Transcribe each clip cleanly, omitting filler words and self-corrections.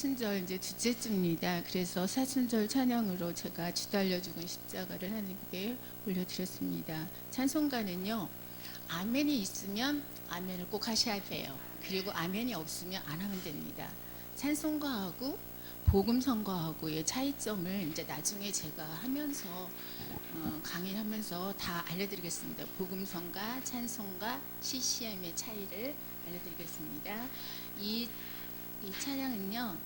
사순절 이제 둘째 주입니다. 그래서 사순절 찬양으로 제가 주달려 죽은 십자가를 하나님께 올려드렸습니다. 찬송가는요, 아멘이 있으면 아멘을 꼭 하셔야 돼요. 그리고 아멘이 없으면 안 하면 됩니다. 찬송가하고 복음 선거하고의 차이점을 이제 나중에 제가 하면서 강의를 하면서 다 알려드리겠습니다. 복음 선가, 찬송가, CCM의 차이를 알려드리겠습니다. 이 찬양은요,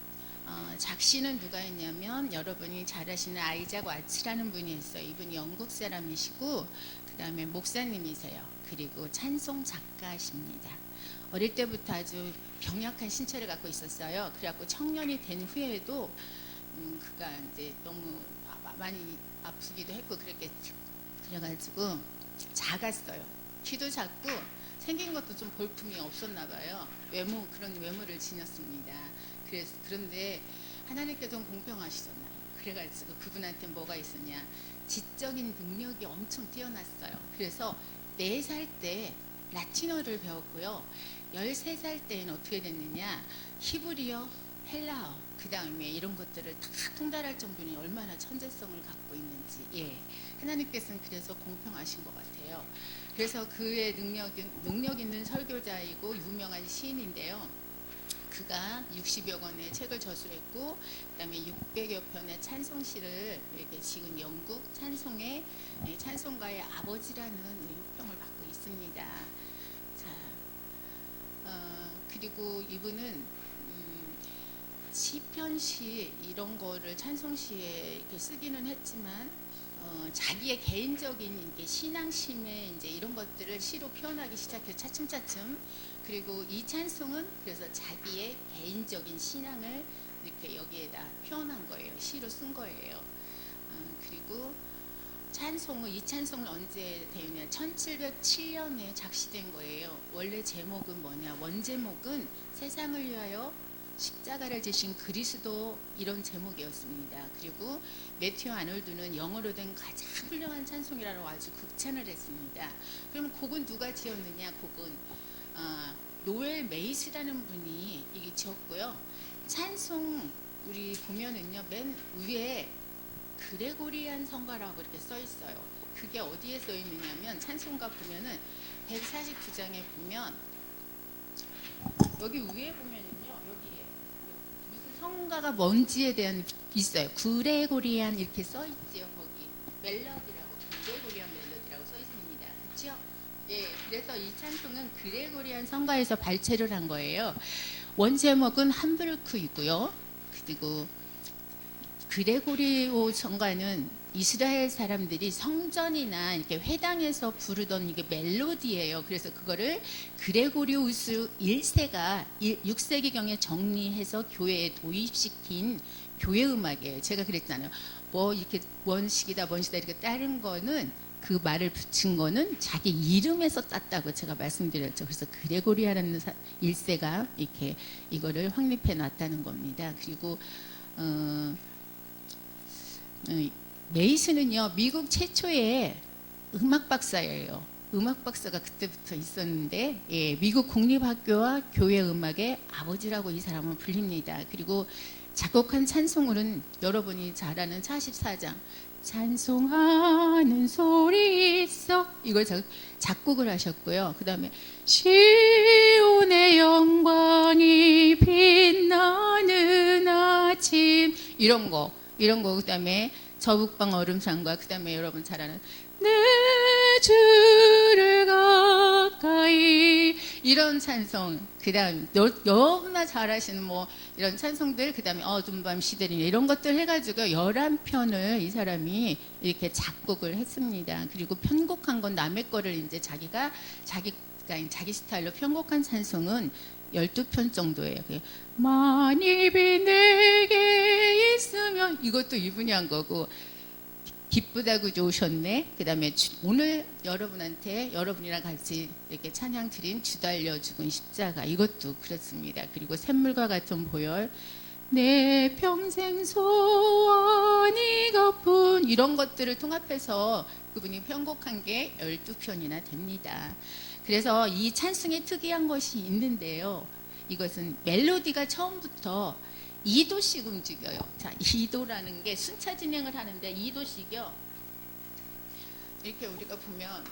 작시는 누가 했냐면 여러분이 잘 아시는 아이작 와츠라는 분이 했어요. 이분이 영국 사람이시고 그 다음에 목사님이세요. 그리고 찬송 작가십니다. 어릴 때부터 아주 병약한 신체를 갖고 있었어요. 그래갖고 청년이 된 후에도 그가 이제 너무 많이 아프기도 했고 그랬겠죠. 그래가지고 작았어요. 키도 작고 생긴 것도 좀 볼품이 없었나 봐요. 그런 외모를 지녔습니다. 그런데 하나님께서는 공평하시잖아요. 그래가지고 그분한테 뭐가 있었냐, 지적인 능력이 엄청 뛰어났어요. 그래서 4살 때 라틴어를 배웠고요. 13살 때는 어떻게 됐느냐, 히브리어, 헬라어, 그 다음에 이런 것들을 다 통달할 정도니 얼마나 천재성을 갖고 있는지, 하나님께서는 그래서 공평하신 것 같아요. 그래서 그의 능력 있는 설교자이고 유명한 시인인데요. 그가 60여 권의 책을 저술했고, 그 다음에 600여 편의 찬송시를 이렇게 지금 영국 찬송가의 아버지라는 호평을 받고 있습니다. 자, 그리고 이분은 시편시 이런 거를 찬송시에 이렇게 쓰기는 했지만 자기의 개인적인 신앙심의 이제 이런 것들을 시로 표현하기 시작해서 차츰차츰. 그리고 이 찬송은 그래서 자기의 개인적인 신앙을 이렇게 여기에다 표현한 거예요. 시로 쓴 거예요. 그리고 이 찬송은 언제 되었냐? 1707년에 작시된 거예요. 원래 제목은 뭐냐? 원제목은 세상을 위하여 십자가를 지신 그리스도, 이런 제목이었습니다. 그리고 매튜 아놀드는 영어로 된 가장 훌륭한 찬송이라고 아주 극찬을 했습니다. 그럼 곡은 누가 지었느냐? 곡은 노엘 메이스라는 분이 이게 지었고요. 찬송 우리 보면은요, 맨 위에 그레고리안 성가라고 이렇게 써 있어요. 그게 어디에 써 있느냐면 찬송가 보면은 149장에 보면 여기 위에 보면은요, 성가가 뭔지에 대한 있어요. 그레고리안 이렇게 써 있지요. 거기 멜로디라고, 그레고리안 멜로디라고 써 있습니다. 그렇죠? 예, 그래서 이 찬송은 그레고리안 성가에서 발췌를 한 거예요. 원제목은 함부르크이고요. 그리고 그레고리오 성가는 이스라엘 사람들이 성전이나 이렇게 회당에서 부르던 이게 멜로디예요. 그래서 그거를 그레고리우스 1세가 6세기경에 정리해서 교회에 도입시킨 교회 음악이에요. 제가 그랬잖아요. 뭐 이렇게 원식이다 이렇게 따른 거는, 그 말을 붙인 거는 자기 이름에서 땄다고 제가 말씀드렸죠. 그래서 그레고리아라는 1세가 이렇게 이거를 확립해 놨다는 겁니다. 그리고 메이슨은요, 미국 최초의 음악 박사예요. 음악 박사가 그때부터 있었는데, 미국 국립학교와 교회 음악의 아버지라고 이 사람은 불립니다. 그리고 작곡한 찬송으로는 여러분이 잘 아는 44장 찬송하는 소리 있어, 이걸 작곡을 하셨고요. 그 다음에 시온의 영광이 빛나는 아침, 이런 거, 그 다음에 저북방 얼음산과, 그 다음에 여러분 잘 아는 내 주를 가까이, 이런 찬송, 그다음 너무나 잘하시는 뭐 이런 찬송들, 그다음에 어두운 밤 시들이네, 이런 것들 해가지고 11편을 이 사람이 이렇게 작곡을 했습니다. 그리고 편곡한 건 남의 거를 이제 자기가 자기 스타일로 편곡한 찬송은 12편 정도예요. 만입이 내게 있으면, 이것도 이분이 한 거고, 기쁘다고 좋으셨네. 그 다음에 오늘 여러분이랑 같이 이렇게 찬양 드린 주 달려 죽은 십자가, 이것도 그렇습니다. 그리고 샘물과 같은 보혈, 내 평생 소원이 거뿐, 이런 것들을 통합해서 그분이 편곡한 게 12편이나 됩니다. 그래서 이 찬송에 특이한 것이 있는데요. 이것은 멜로디가 처음부터 2도씩 움직여요. 자, 2도라는 게 순차 진행을 하는데 2도씩이요. 이렇게 우리가 보면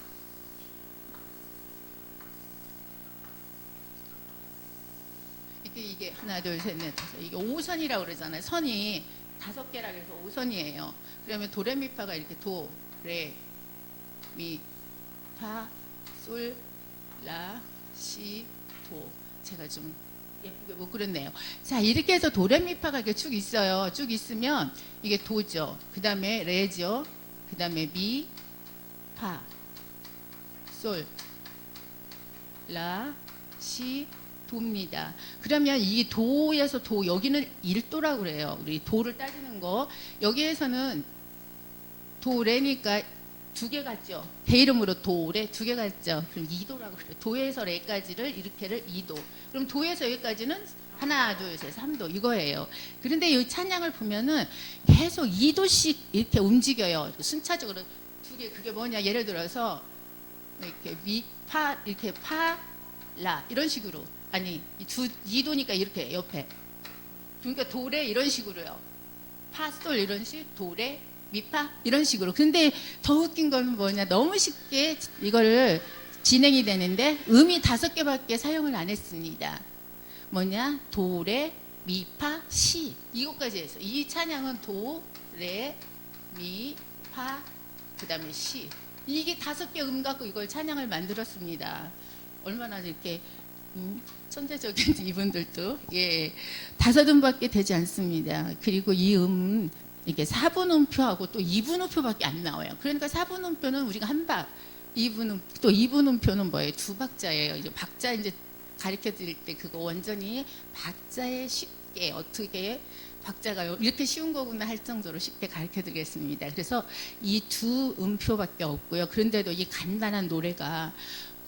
이게 하나, 둘, 셋, 넷, 다섯, 이게 5선이라고 그러잖아요. 선이 5개라 해서 5선이에요. 그러면 도레미파가 이렇게 도, 레, 미, 파, 솔, 라, 시, 도. 제가 좀 예쁘게 못 그렸네요. 자, 이렇게 해서 도레미파가 이렇게 쭉 있어요. 쭉 있으면 이게 도죠. 그 다음에 레죠. 그 다음에 미, 파, 솔, 라, 시, 도입니다. 그러면 이 도에서 도, 여기는 1도라고 그래요. 우리 도를 따지는 거. 여기에서는 도, 레니까 2개 같죠. 대 이름으로 도, 레 2개 같죠. 그럼 2도라고 그래요. 도에서 레까지를 이렇게를 2도. 그럼 도에서 여기까지는 하나, 둘, 셋, 3도 이거예요. 그런데 이 찬양을 보면은 계속 2도씩 이렇게 움직여요. 순차적으로 2개. 그게 뭐냐? 예를 들어서 이렇게 미, 파, 이렇게 파, 라 이런 식으로. 아니 2도니까 이렇게 옆에. 그러니까 도레 이런 식으로요. 파, 솔 이런 식, 도레, 미파 이런 식으로. 근데 더 웃긴 건 뭐냐, 너무 쉽게 이거를 진행이 되는데 음이 5개밖에 사용을 안 했습니다. 뭐냐, 도, 레, 미, 파, 시, 이것까지 해서 이 찬양은 도, 레, 미, 파, 그 다음에 시, 이게 5개 음 갖고 이걸 찬양을 만들었습니다. 얼마나 이렇게 천재적인지 이분들도. 예, 5음밖에 되지 않습니다. 그리고 이 이게 4분 음표하고 또 2분 음표밖에 안 나와요. 그러니까 4분 음표는 우리가 한 박, 2분 음표는 뭐예요? 2박자예요. 이제 박자 이제 가르쳐 드릴 때 그거 완전히 박자에 쉽게 어떻게 박자가 이렇게 쉬운 거구나 할 정도로 쉽게 가르쳐 드리겠습니다. 그래서 이 2음표밖에 없고요. 그런데도 이 간단한 노래가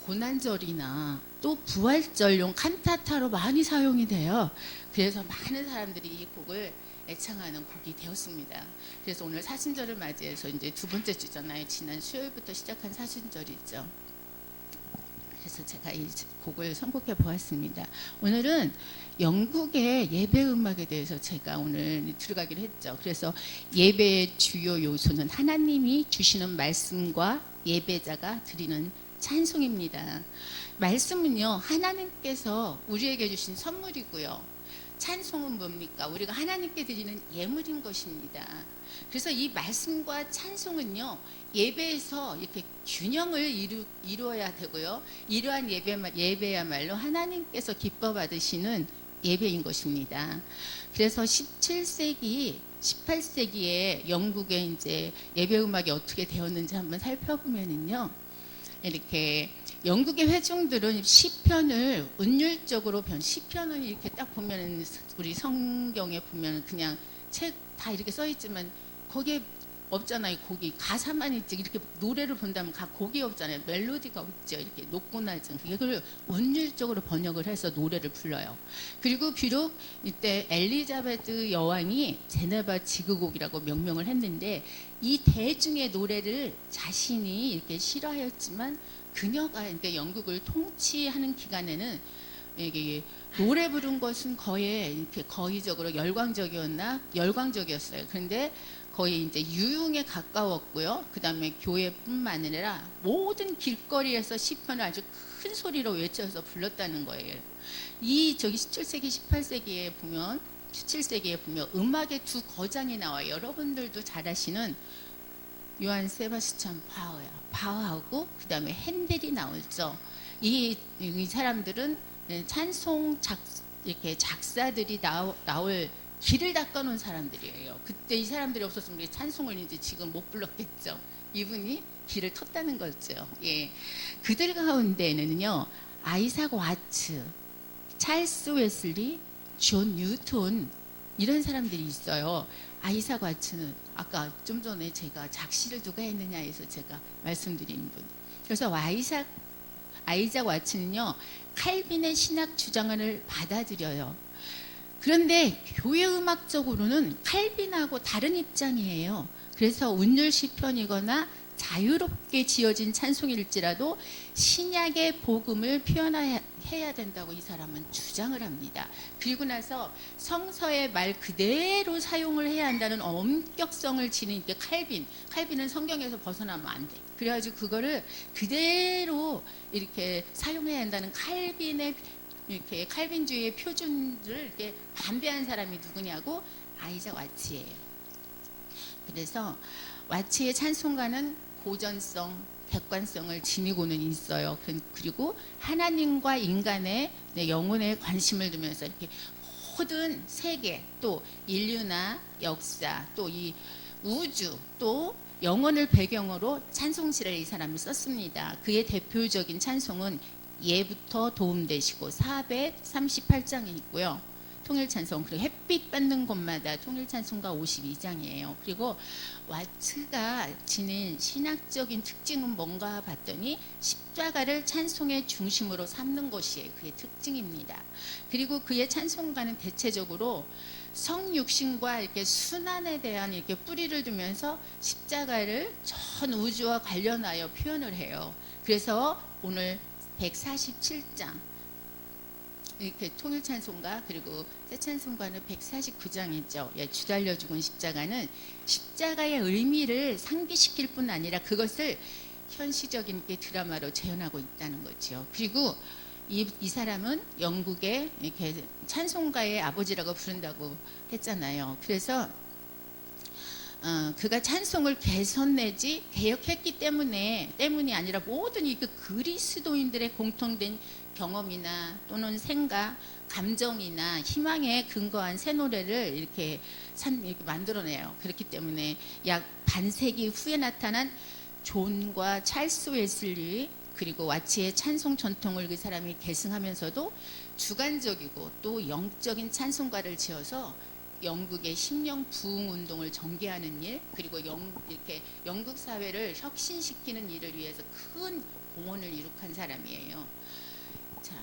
고난절이나 또 부활절용 칸타타로 많이 사용이 돼요. 그래서 많은 사람들이 이 곡을 애창하는 곡이 되었습니다. 그래서 오늘 사순절을 맞이해서 이제 2번째 주잖아요. 지난 수요일부터 시작한 사순절이죠. 그래서 제가 이 곡을 선곡해 보았습니다. 오늘은 영국의 예배 음악에 대해서 제가 오늘 들어가기로 했죠. 그래서 예배의 주요 요소는 하나님이 주시는 말씀과 예배자가 드리는 찬송입니다. 말씀은요, 하나님께서 우리에게 주신 선물이고요. 찬송은 뭡니까? 우리가 하나님께 드리는 예물인 것입니다. 그래서 이 말씀과 찬송은요, 예배에서 이렇게 균형을 이루어야 되고요. 이러한 예배야말로 하나님께서 기뻐 받으시는 예배인 것입니다. 그래서 17세기, 18세기에 영국의 이제 예배 음악이 어떻게 되었는지 한번 살펴보면은요, 이렇게 영국의 회중들은 시편을 운율적으로 시편은 이렇게 딱 보면 우리 성경에 보면 그냥 책 다 이렇게 써 있지만 거기에 없잖아요. 곡이 가사만 있지. 이렇게 노래를 본다면 곡이 없잖아요. 멜로디가 없죠. 이렇게 높고 낮은 그걸 운율적으로 번역을 해서 노래를 불러요. 그리고 비록 이때 엘리자베트 여왕이 제네바 지그곡이라고 명명을 했는데 이 대중의 노래를 자신이 이렇게 싫어하였지만 그녀가 그러니까 영국을 통치하는 기간에는 이게 노래 부른 것은 이렇게 거의적으로 열광적이었어요. 그런데 거의 이제 유흥에 가까웠고요. 그 다음에 교회뿐만 아니라 모든 길거리에서 시편을 아주 큰 소리로 외쳐서 불렀다는 거예요. 저기 17세기에 보면 음악의 2 거장이 나와요. 여러분들도 잘 아시는 요한 세바스찬 바흐하고 그다음에 핸델이 나오죠. 이 사람들은 찬송 이렇게 작사들이 나올 길을 닦아놓은 사람들이에요. 그때 이 사람들이 없었으면 우리 찬송을 이제 지금 못 불렀겠죠. 이분이 길을 텄다는 거죠. 예, 그들 가운데는요 아이삭 와츠, 찰스 웨슬리, 존 뉴턴 이런 사람들이 있어요. 아이삭 와츠는 아까 좀 전에 제가 작시를 누가 했느냐 해서 제가 말씀드린 분. 그래서 아이삭 와츠는요 칼빈의 신학 주장을 받아들여요. 그런데 교회 음악적으로는 칼빈하고 다른 입장이에요. 그래서 운율 시편이거나 자유롭게 지어진 찬송일지라도 신약의 복음을 표현해야 된다고 이 사람은 주장을 합니다. 그리고 나서 성서의 말 그대로 사용을 해야 한다는 엄격성을 지닌 게 칼빈은 성경에서 벗어나면 안 돼. 그래가지고 그거를 그대로 이렇게 사용해야 한다는 이렇게 칼빈주의의 표준을 이렇게 반대한 사람이 누구냐고 아이작 와츠예요. 그래서 와츠의 찬송가는 고전성, 객관성을 지니고는 있어요. 그리고 하나님과 인간의 영혼에 관심을 두면서 이렇게 모든 세계, 또 인류나 역사, 또 이 우주, 또 영혼을 배경으로 찬송시를 이 사람이 썼습니다. 그의 대표적인 찬송은 예부터 도움 되시고 438장이 있고요. 통일찬송, 그리고 햇빛 받는 곳마다 통일찬송가 52장이에요. 그리고 와츠가 지닌 신학적인 특징은 뭔가 봤더니 십자가를 찬송의 중심으로 삼는 것이 그의 특징입니다. 그리고 그의 찬송가는 대체적으로 성육신과 이렇게 순환에 대한 이렇게 뿌리를 두면서 십자가를 전 우주와 관련하여 표현을 해요. 그래서 오늘 147장 이렇게 통일찬송가 그리고 새찬송가는 149장이죠. 예, 주달려 죽은 십자가는 십자가의 의미를 상기시킬 뿐 아니라 그것을 현실적인 드라마로 재현하고 있다는 거죠. 그리고 이 사람은 영국의 이렇게 찬송가의 아버지라고 부른다고 했잖아요. 그래서 그가 찬송을 개선 내지 개혁했기 때문이 아니라 모든 이 그리스도인들의 공통된 경험이나 또는 생각, 감정이나 희망에 근거한 새 노래를 이렇게 만들어내요. 그렇기 때문에 약 반세기 후에 나타난 존과 찰스 웨슬리 그리고 와츠의 찬송 전통을 그 사람이 계승하면서도 주관적이고 또 영적인 찬송가를 지어서 영국의 심령 부흥 운동을 전개하는 일, 그리고 이렇게 영국 사회를 혁신시키는 일을 위해서 큰 공헌을 이룩한 사람이에요. 자,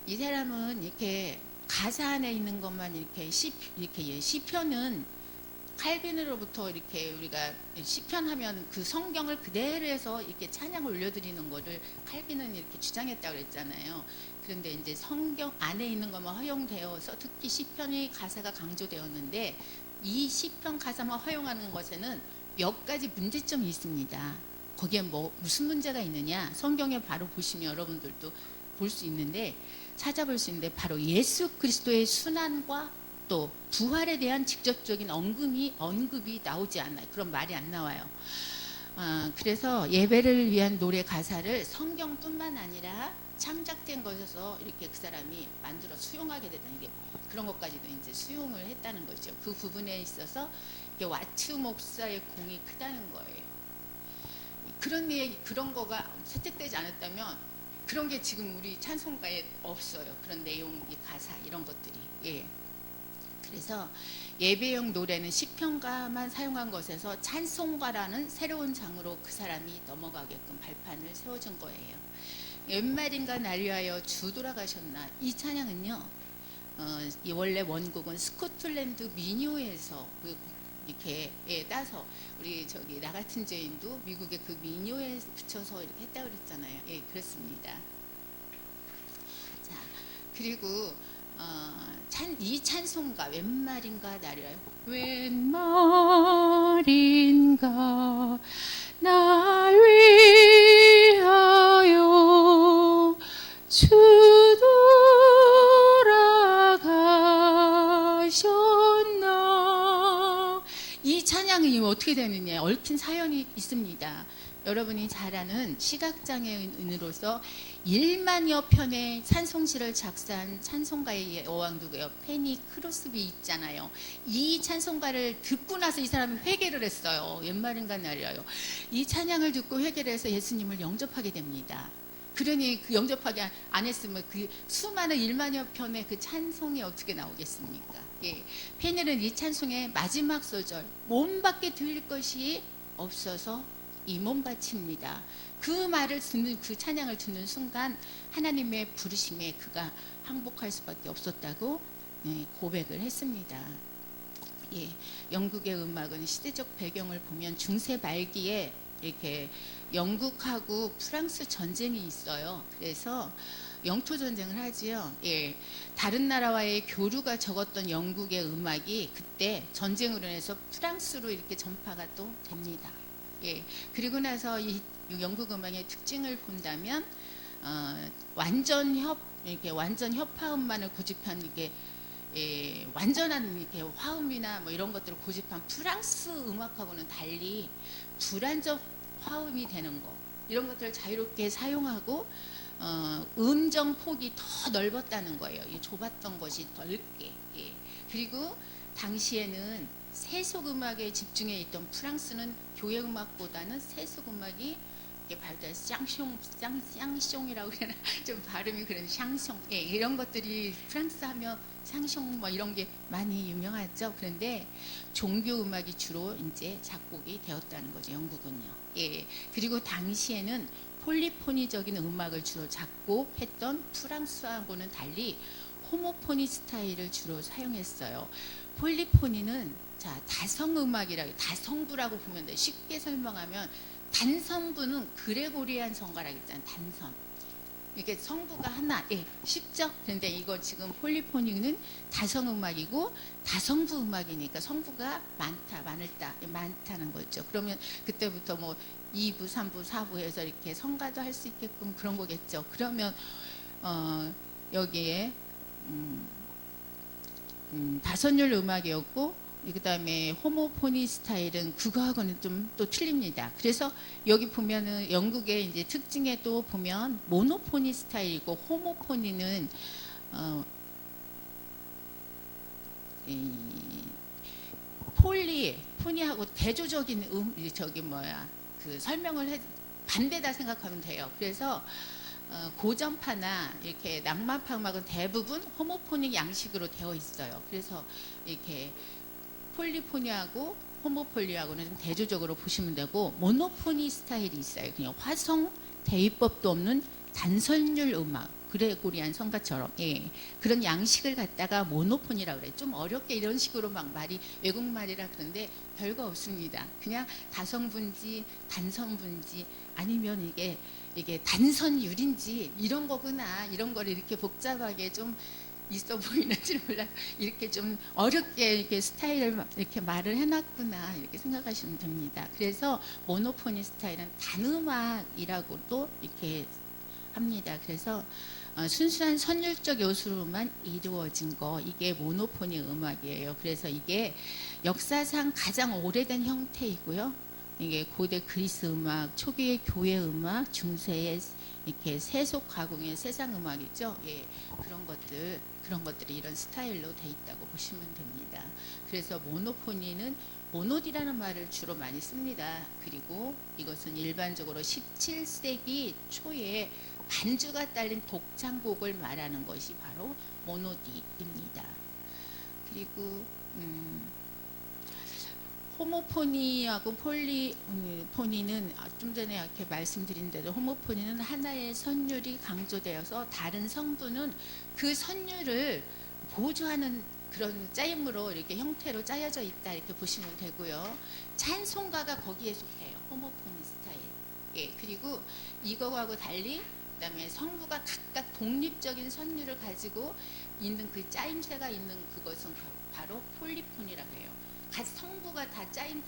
이 사람은 이렇게 가사 안에 있는 것만 이렇게 시편은 칼빈으로부터 이렇게 우리가 시편하면 그 성경을 그대로 해서 이렇게 찬양을 올려드리는 것을 칼빈은 이렇게 주장했다고 그랬잖아요. 그런데 이제 성경 안에 있는 것만 허용되어서 특히 시편의 가사가 강조되었는데 이 시편 가사만 허용하는 것에는 몇 가지 문제점이 있습니다. 거기에 무슨 문제가 있느냐? 성경에 바로 보시면 여러분들도 볼 수 있는데 찾아볼 수 있는데 바로 예수 그리스도의 순환과 또 부활에 대한 직접적인 언급이 나오지 않아요. 그런 말이 안 나와요. 그래서 예배를 위한 노래 가사를 성경뿐만 아니라 창작된 것에서 이렇게 그 사람이 만들어 수용하게 되는 게 그런 것까지도 이제 수용을 했다는 거죠. 그 부분에 있어서 와츠 목사의 공이 크다는 거예요. 그런 거가 채택되지 않았다면 그런 게 지금 우리 찬송가에 없어요. 그런 내용, 가사 이런 것들이. 예. 그래서 예배용 노래는 시편가만 사용한 것에서 찬송가라는 새로운 장으로 그 사람이 넘어가게끔 발판을 세워준 거예요. 옛말인가 날 위하여 주 돌아가셨나 이 찬양은요 원래 원곡은 스코틀랜드 민요에서 이렇게 따서 우리 나 같은 죄인도 미국의 그 민요에 붙여서 이렇게 했다고 그랬잖아요. 예, 그렇습니다. 자, 그리고 이 찬송가 웬 말인가 나를 웬 말인가 날 위하여 주 돌아가셨나 이 찬양이 어떻게 되느냐 얽힌 사연이 있습니다. 여러분이 잘 아는 시각장애인으로서 1만여 편의 찬송시를 작사한 찬송가의 여왕 누구예요? 페니 크로스비 있잖아요. 이 찬송가를 듣고 나서 이 사람이 회개를 했어요. 옛말인가 날이에요. 이 찬양을 듣고 회개를 해서 예수님을 영접하게 됩니다. 그러니 그 영접하게 안 했으면 그 수많은 1만여 편의 그 찬송이 어떻게 나오겠습니까? 예. 페니는 이 찬송의 마지막 소절 몸밖에 들릴 것이 없어서 이 몸 바칩니다. 그 말을 듣는 그 찬양을 듣는 순간 하나님의 부르심에 그가 항복할 수밖에 없었다고 고백을 했습니다. 예, 영국의 음악은 시대적 배경을 보면 중세 말기에 이렇게 영국하고 프랑스 전쟁이 있어요. 그래서 영토 전쟁을 하지요. 예, 다른 나라와의 교류가 적었던 영국의 음악이 그때 전쟁으로 인해서 프랑스로 이렇게 전파가 또 됩니다. 예, 그리고 나서 이 영국 음악의 특징을 본다면 완전 협화음만을 고집한 이게 완전한 이렇게 화음이나 뭐 이런 것들을 고집한 프랑스 음악하고는 달리 불안정 화음이 되는 거 이런 것들을 자유롭게 사용하고 음정 폭이 더 넓었다는 거예요. 좁았던 것이 넓게. 예. 그리고 당시에는 세속 음악에 집중해 있던 프랑스는 교회 음악보다는 세속 음악이 발달 샹숑이라고 그러나 좀 발음이 그런 샹숑 예, 이런 것들이 프랑스 하면 샹숑 뭐 이런 게 많이 유명하죠. 그런데 종교 음악이 주로 이제 작곡이 되었다는 거죠. 영국은요. 예. 그리고 당시에는 폴리포니적인 음악을 주로 작곡했던 프랑스하고는 달리 호모포니 스타일을 주로 사용했어요. 폴리포니는 다성음악이라고 다성부라고 보면 돼. 쉽게 설명하면 단성부는 그레고리안 성가라고 있잖아요. 단성. 이게 성부가 하나. 예, 쉽죠? 그런데 이거 지금 폴리포니는 다성음악이고 다성부 음악이니까 성부가 많다는 거죠. 그러면 그때부터 뭐 2부, 3부, 4부 해서 이렇게 성가도 할 수 있게끔 그런 거겠죠. 그러면 여기에 다선율 음악이었고 그 다음에 호모포니 스타일은 그거하고는 좀 또 틀립니다. 그래서 여기 보면은 영국의 이제 특징에 또 보면 모노포니 스타일이고 호모포니는 포니하고 대조적인 그 설명을 반대다 생각하면 돼요. 그래서 고전파나 이렇게 낭만파 음악은 대부분 호모포닉 양식으로 되어 있어요. 그래서 이렇게 폴리포니하고 호모폴리하고는 좀 대조적으로 보시면 되고 모노포니 스타일이 있어요. 그냥 화성 대위법도 없는 단선율 음악 그레고리안 성가처럼 예, 그런 양식을 갖다가 모노포니라고 그래요. 좀 어렵게 이런 식으로 막 말이 외국말이라 그런데 별거 없습니다. 그냥 다성분지 단성분지 아니면 이게 단선율인지 이런 거구나 이런 거를 이렇게 복잡하게 좀 있어 보이는지 몰라 이렇게 좀 어렵게 이렇게 스타일을 이렇게 말을 해놨구나 이렇게 생각하시면 됩니다. 그래서 모노포니 스타일은 단음악이라고도 이렇게 합니다. 그래서 순수한 선율적 요소로만 이루어진 거 이게 모노포니 음악이에요. 그래서 이게 역사상 가장 오래된 형태이고요. 이게 고대 그리스 음악, 초기의 교회 음악, 중세의 이렇게 세속 가공의 세상 음악이죠. 예, 그런 것들이 이런 스타일로 돼 있다고 보시면 됩니다. 그래서 모노포니는 모노디라는 말을 주로 많이 씁니다. 그리고 이것은 일반적으로 17세기 초에 반주가 딸린 독창곡을 말하는 것이 바로 모노디입니다. 그리고 호모포니하고 폴리포니는 좀 전에 이렇게 말씀드린 대로 호모포니는 하나의 선율이 강조되어서 다른 성분은 그 선율을 보조하는 그런 짜임으로 이렇게 형태로 짜여져 있다 이렇게 보시면 되고요. 찬송가가 거기에 속해요. 호모포니 스타일. 예, 그리고 이거하고 달리 그다음에 성부가 각각 독립적인 선율을 가지고 있는 그 짜임새가 있는 그것은 바로 폴리포니라고 해요. 각 성부가 다 짜임이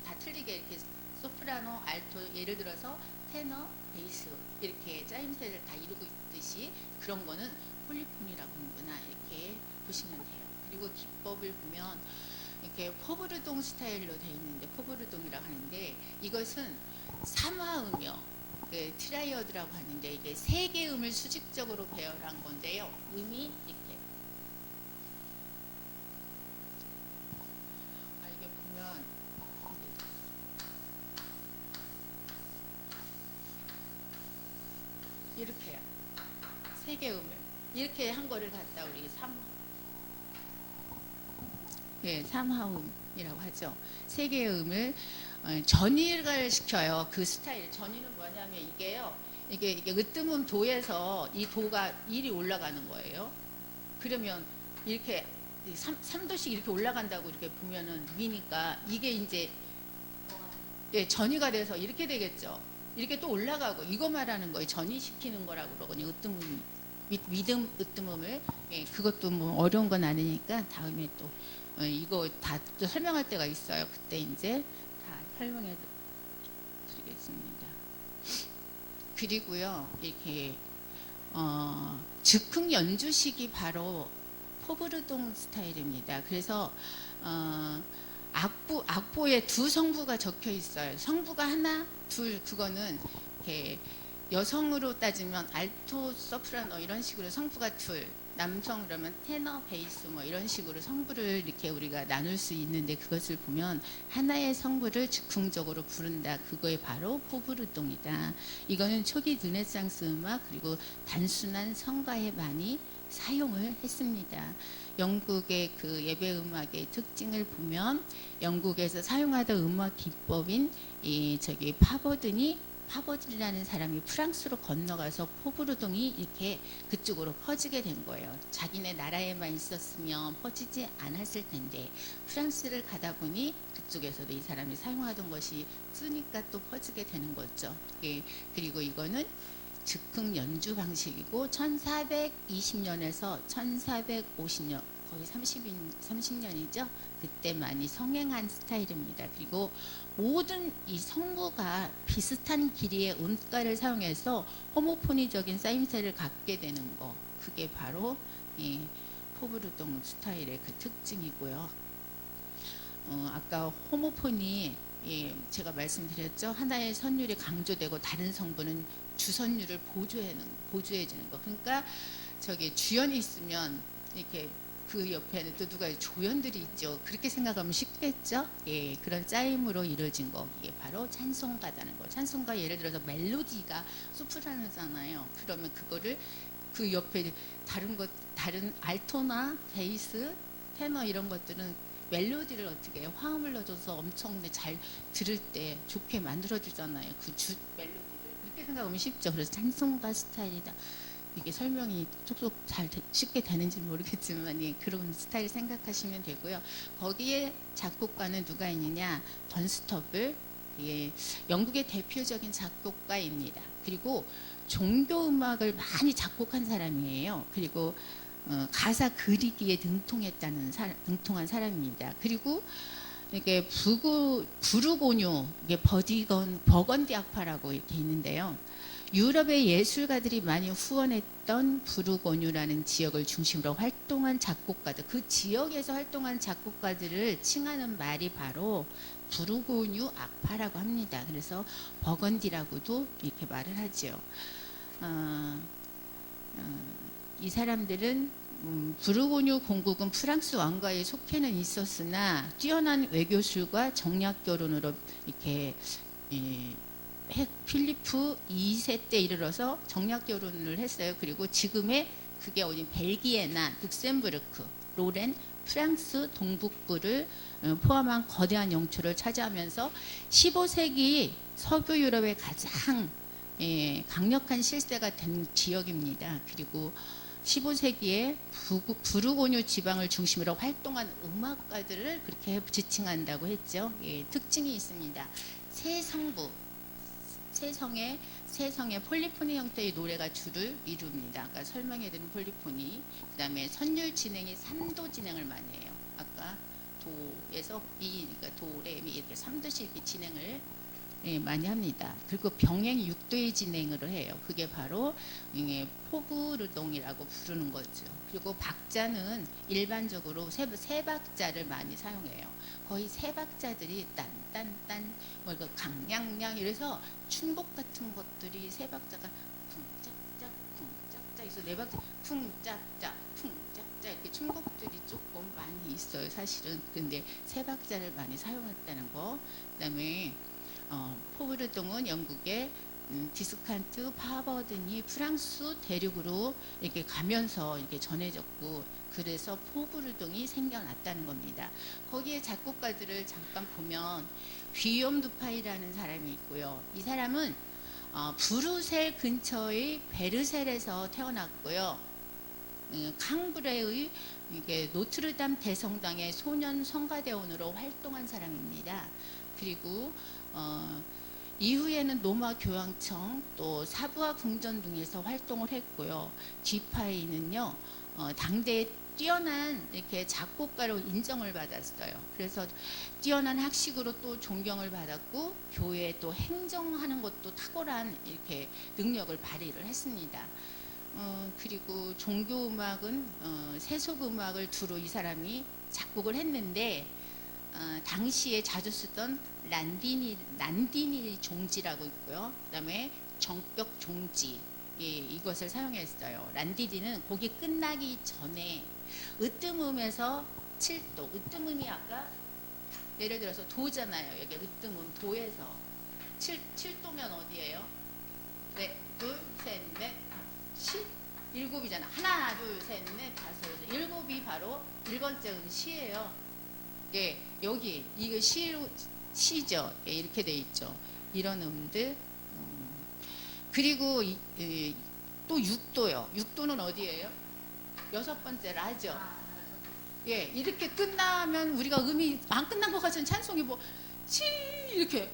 다 틀리게 이렇게 소프라노, 알토 예를 들어서 테너, 베이스 이렇게 짜임새를 다 이루고 있듯이 그런 거는 폴리포니라고 하는구나 이렇게 보시면 돼요. 그리고 기법을 보면 이렇게 포브르동 스타일로 되어 있는데 포브르동이라고 하는데 이것은 삼화음이요. 그 트라이어드라고 하는데 이게 세 개의 음을 수직적으로 배열한 건데요. 음이 이렇게 이게 보면 이렇게요. 세 개의 음을 이렇게 한 거를 갖다 우리 삼화음이라고 하죠. 세 개의 음을 전이를 시켜요. 그 스타일. 전이는 뭐냐면 이게 으뜸음 도에서 이 도가 1이 올라가는 거예요. 그러면 이렇게 3도씩 이렇게 올라간다고 이렇게 보면은 미니까 이게 이제 전이가 돼서 이렇게 되겠죠. 이렇게 또 올라가고 이거 말하는 거예요. 전이시키는 거라고 그러거든요. 으뜸음 믿음 으뜸음을 그것도 뭐 어려운 건 아니니까 다음에 또 이거 다 또 설명할 때가 있어요. 그때 이제 다 설명해 드리겠습니다. 그리고요 이렇게 즉흥 연주식이 바로 포브르동 스타일입니다. 그래서 악보에 두 성부가 적혀 있어요. 성부가 하나, 둘 그거는 이렇게 여성으로 따지면 알토, 소프라노 이런 식으로 성부가 둘, 남성 그러면 테너, 베이스 뭐 이런 식으로 성부를 이렇게 우리가 나눌 수 있는데 그것을 보면 하나의 성부를 즉흥적으로 부른다. 그거에 바로 포브르동이다. 이거는 초기 르네상스 음악 그리고 단순한 성가에 많이 사용을 했습니다. 영국의 그 예배 음악의 특징을 보면 영국에서 사용하던 음악 기법인 파버들이라는 사람이 프랑스로 건너가서 포브르동이 이렇게 그쪽으로 퍼지게 된 거예요. 자기네 나라에만 있었으면 퍼지지 않았을 텐데 프랑스를 가다 보니 그쪽에서도 이 사람이 사용하던 것이 쓰니까 또 퍼지게 되는 거죠. 그리고 이거는 즉흥 연주 방식이고 1420년에서 1450년 거의 30년이죠. 그때 많이 성행한 스타일입니다. 그리고 모든 이 성부가 비슷한 길이의 음가를 사용해서 호모포니적인 사임새를 갖게 되는 거 그게 바로 이 포브르동 스타일의 그 특징이고요. 아까 호모포니 제가 말씀드렸죠. 하나의 선율이 강조되고 다른 성분은 주선율을 보조해 주는 거. 그러니까 저기 주연이 있으면 이렇게 그 옆에는 또 누가 조연들이 있죠. 그렇게 생각하면 쉽겠죠. 그런 짜임으로 이루어진 거 이게 바로 찬송가다는 거. 찬송가 예를 들어서 멜로디가 소프라노잖아요. 그러면 그거를 그 옆에 다른 알토나 베이스, 테너 이런 것들은 멜로디를 어떻게 해요? 화음을 넣어줘서 엄청 잘 들을 때 좋게 만들어주잖아요. 그 멜로디를 그렇게 생각하면 쉽죠. 그래서 찬송가 스타일이다. 이게 설명이 쏙쏙 쉽게 되는지 모르겠지만 그런 스타일 생각하시면 되고요. 거기에 작곡가는 누가 있느냐? 던스터블 영국의 대표적인 작곡가입니다. 그리고 종교 음악을 많이 작곡한 사람이에요. 그리고 가사 그리기에 등통한 사람입니다. 그리고 이게 부르고뉴 이게 버건디 악파라고 이렇게 있는데요. 유럽의 예술가들이 많이 후원했던 부르고뉴라는 지역을 중심으로 활동한 작곡가들, 그 지역에서 활동한 작곡가들을 칭하는 말이 바로 부르고뉴 악파라고 합니다. 그래서 버건디라고도 이렇게 말을 하죠. 이 사람들은 부르고뉴 공국은 프랑스 왕가에 속해는 있었으나 뛰어난 외교술과 정략 결혼으로 이렇게 필리프 2세 때 이르러서 정략 결혼을 했어요. 그리고 지금의 그게 어디 벨기에나 룩셈부르크, 로렌, 프랑스 동북부를 포함한 거대한 영토를 차지하면서 15세기 서부 유럽의 가장 강력한 실세가 된 지역입니다. 그리고 15세기에 부르고뉴 지방을 중심으로 활동한 음악가들을 그렇게 지칭한다고 했죠. 특징이 있습니다. 세성의 폴리포니 형태의 노래가 주를 이룹니다. 아까 설명해드린 폴리포니. 그 다음에 선율 진행이 3도 진행을 많이 해요. 아까 도에서 미, 그러니까 도, 레, 미 이렇게 3도씩 이렇게 진행을 예, 많이 합니다. 그리고 병행 6도의 진행을 해요. 그게 바로 이게 포부르동이라고 부르는 거죠. 그리고 박자는 일반적으로 세 박자를 많이 사용해요. 거의 세 박자들이 딴딴딴 뭐 이거 강냥냥 이래서 춘곡 같은 것들이 세 박자가 쿵짝짝 쿵짝짝 있어 네 박자 쿵짝짝 쿵짝짝 이렇게 춘곡들이 조금 많이 있어요. 사실은 근데 세 박자를 많이 사용했다는 거. 그다음에 포브르동은 영국의 디스칸트, 파버든이 프랑스 대륙으로 이렇게 가면서 이렇게 전해졌고 그래서 포브르동이 생겨났다는 겁니다. 거기에 작곡가들을 잠깐 보면 귀욤 두파이라는 사람이 있고요. 이 사람은 브루셀 근처의 베르셀에서 태어났고요. 캉브레의 이게 노트르담 대성당의 소년 성가대원으로 활동한 사람입니다. 그리고 이후에는 노마 교황청 또 사부와 궁전 등에서 활동을 했고요. 디파이는요 당대에 뛰어난 이렇게 작곡가로 인정을 받았어요. 그래서 뛰어난 학식으로 또 존경을 받았고 교회에 또 행정하는 것도 탁월한 이렇게 능력을 발휘를 했습니다. 그리고 종교음악은 세속음악을 두루 이 사람이 작곡을 했는데 당시에 자주 쓰던 란디니 종지라고 있고요. 그다음에 정벽 종지 이것을 사용했어요. 란디니는 곡이 끝나기 전에 으뜸음에서 7도 으뜸음이 아까 예를 들어서 도잖아요. 여기 으뜸음 도에서 7도면 어디예요? 네, 둘, 셋, 넷, 17이잖아. 하나, 둘, 셋, 넷, 다섯, 일곱이 바로 1번째 시예요. 예, 여기 이거 시죠. 예, 이렇게 돼 있죠. 이런 음들. 그리고 또 6도요. 6도는 어디예요? 6번째 라죠. 예, 이렇게 끝나면 우리가 음이 안 끝난 것 같은 찬송이 뭐 시 이렇게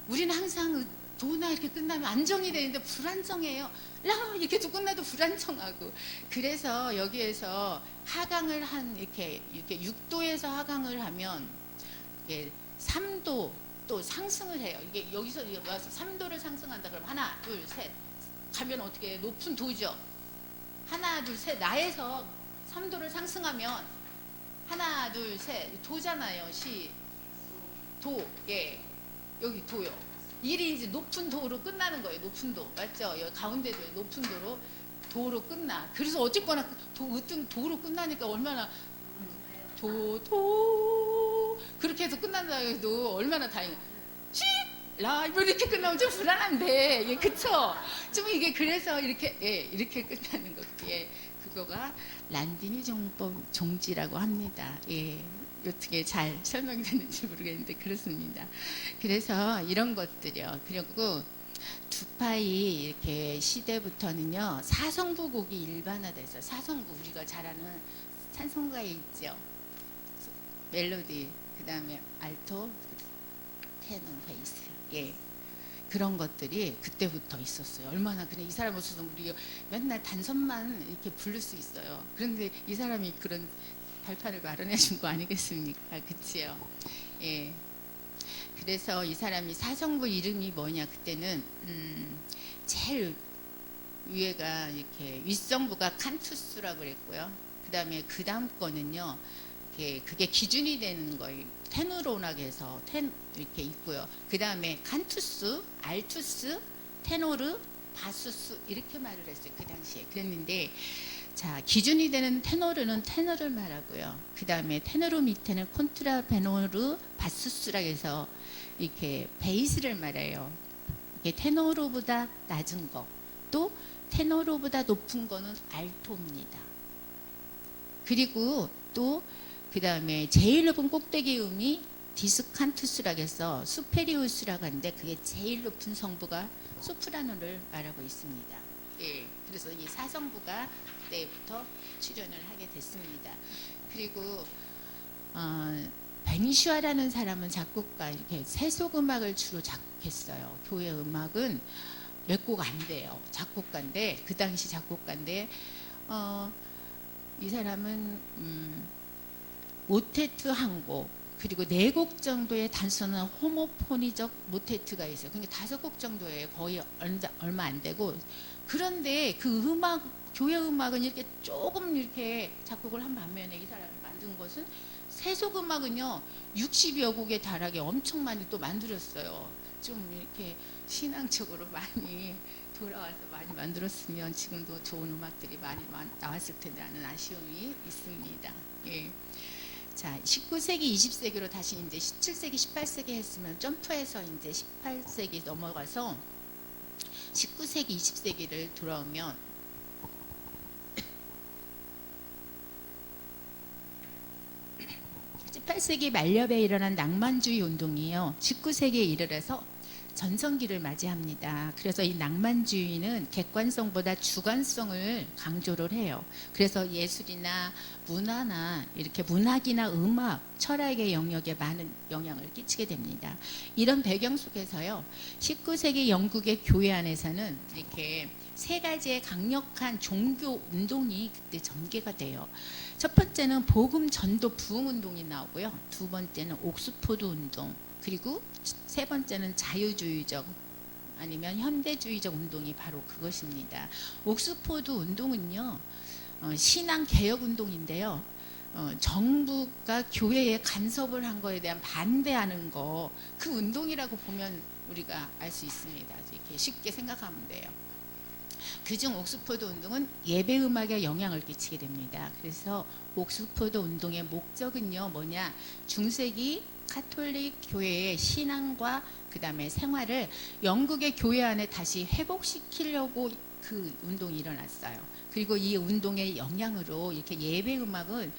우리는 항상 도나 이렇게 끝나면 안정이 되는데 불안정해요. 라 이렇게 또 끝나도 불안정하고 그래서 여기에서 하강을 한 이렇게 6도에서 하강을 하면 이게 3도 또 상승을 해요. 이게 여기서 3도를 상승한다 그러면 하나 둘 셋 가면 어떻게 해요? 높은 도죠. 하나 둘 셋 나에서 3도를 상승하면 하나 둘 셋 도잖아요. 도 예 여기 도요. 일이 이제 높은 도로 끝나는 거예요. 높은 도 맞죠? 여기 가운데도 높은 도로 끝나. 그래서 어쨌거나 도로 끝나니까 얼마나 도 그렇게 해서 끝난다 해도 얼마나 다행이야. 라 이렇게 끝나면 좀 불안한데 예 그쵸? 좀 이게 그래서 이렇게 예 이렇게 끝나는 거 예 그거가 란디니 정법 종지라고 합니다. 예. 어떻게 잘 설명되는지 모르겠는데 그렇습니다. 그래서 이런 것들이요. 그리고 두파이 이렇게 시대부터는요 사성부 곡이 일반화돼서 사성부 우리가 잘 아는 찬송가에 있죠. 멜로디 그다음에 알토, 테너, 베이스 예 그런 것들이 그때부터 있었어요. 얼마나 그래 이 사람 없어서 우리 맨날 단선만 이렇게 부를 수 있어요. 그런데 이 사람이 그런 발판을 마련해 준 거 아니겠습니까? 그치요? 예. 그래서 이 사람이 사성부 이름이 뭐냐 그때는 제일 위에가 이렇게 윗성부가 칸투스라고 그랬고요. 그다음에 그 다음 거는요. 그게 기준이 되는 거예요. 테누로나고 해서 이렇게 있고요. 그다음에 칸투스, 알투스, 테노르, 바수스 이렇게 말을 했어요. 그 당시에 그랬는데 자 기준이 되는 테노르는 테너를 말하고요. 그 다음에 테노르 밑에는 콘트라 베노르 바수스라 해서 이렇게 베이스를 말해요. 이게 테노르보다 낮은 거, 또 테노르보다 높은 거는 알토입니다. 그리고 또 그 다음에 제일 높은 꼭대기 음이 디스칸투스라고 해서 수페리우스라고 하는데 그게 제일 높은 성부가 소프라노를 말하고 있습니다. 예, 그래서 이 사성부가 그때부터 출연을 하게 됐습니다. 그리고 베니슈아라는 사람은 작곡가 이렇게 세속음악을 주로 작곡했어요. 교회 음악은 몇 곡 안 돼요. 작곡가인데 그 당시 작곡가인데 이 사람은 모테트 한 곡, 그리고 4곡 정도의 단순한 호모포니적 모테트가 있어요. 그러니까 5곡 정도예요. 거의 얼마 안 되고. 그런데 그 음악, 교회 음악은 이렇게 조금 이렇게 작곡을 한 반면에 이 사람이 만든 것은 세속 음악은요 60여 곡에 달하게 엄청 많이 또 만들었어요. 좀 이렇게 신앙적으로 많이 돌아와서 많이 만들었으면 지금도 좋은 음악들이 많이 나왔을 텐데 하는 아쉬움이 있습니다. 예. 자, 19세기, 20세기로 다시 이제 17세기, 18세기 했으면 점프해서 이제 18세기 넘어가서 19세기, 20세기를 돌아오면 18세기 말엽에 일어난 낭만주의 운동이요. 19세기에 이르러서 전성기를 맞이합니다. 그래서 이 낭만주의는 객관성보다 주관성을 강조를 해요. 그래서 예술이나 문화나 이렇게 문학이나 음악, 철학의 영역에 많은 영향을 끼치게 됩니다. 이런 배경 속에서요, 19세기 영국의 교회 안에서는 이렇게 3가지의 강력한 종교 운동이 그때 전개가 돼요. 첫 번째는 복음 전도 부흥 운동이 나오고요. 2번째는 옥스포드 운동, 그리고 3번째는 자유주의적 아니면 현대주의적 운동이 바로 그것입니다. 옥스포드 운동은요, 신앙 개혁 운동인데요. 정부가 교회에 간섭을 한 거에 대한 반대하는 거, 그 운동이라고 보면 우리가 알 수 있습니다. 이렇게 쉽게 생각하면 돼요. 그중 옥스포드 운동은 예배 음악에 영향을 끼치게 됩니다. 그래서 옥스포드 운동의 목적은요, 뭐냐, 중세기 카톨릭 교회의 신앙과 그 다음에 생활을 영국의 교회 안에 다시 회복시키려고 그 운동이 일어났어요. 그리고 이 운동의 영향으로 이렇게 예배 음악은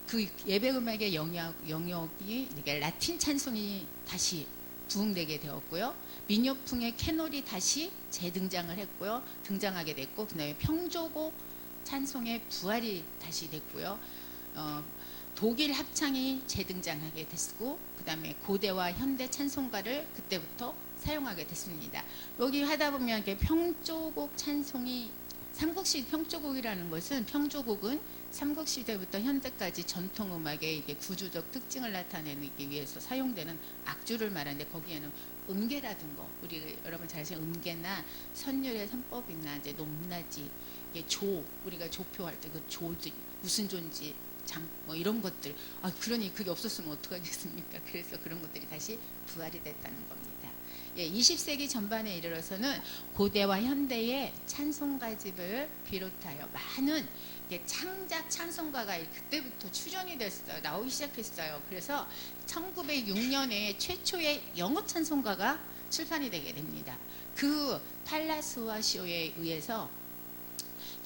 그 예배 음악의 영역이 이렇게 라틴 찬송이 다시 부흥되게 되었고요. 민요풍의 캐놀이 다시 재등장을 했고요. 등장하게 됐고, 그다음에 평조곡 찬송의 부활이 다시 됐고요. 독일 합창이 재등장하게 됐고, 그다음에 고대와 현대 찬송가를 그때부터 사용하게 됐습니다. 여기 하다 보면 이렇게 평조곡 찬송이 삼국시 평조곡이라는 것은 평조곡은 삼국시대부터 현대까지 전통 음악의 이게 구조적 특징을 나타내기 위해서 사용되는 악주를 말하는데 거기에는 음계라든가 우리 여러분 잘 아시는 음계나 선율의 선법이나 이제 높낮이 이게 조 우리가 조표할 때 그 조지 무슨 존지 뭐 이런 것들 그러니 그게 없었으면 어떡하겠습니까? 그래서 그런 것들이 다시 부활이 됐다는 겁니다. 예, 20세기 전반에 이르러서는 고대와 현대의 찬송가집을 비롯하여 많은 창작 찬송가가 그때부터 출현이 됐어요. 나오기 시작했어요. 그래서 1906년에 최초의 영어 찬송가가 출판이 되게 됩니다. 그 팔라스와 쇼에 의해서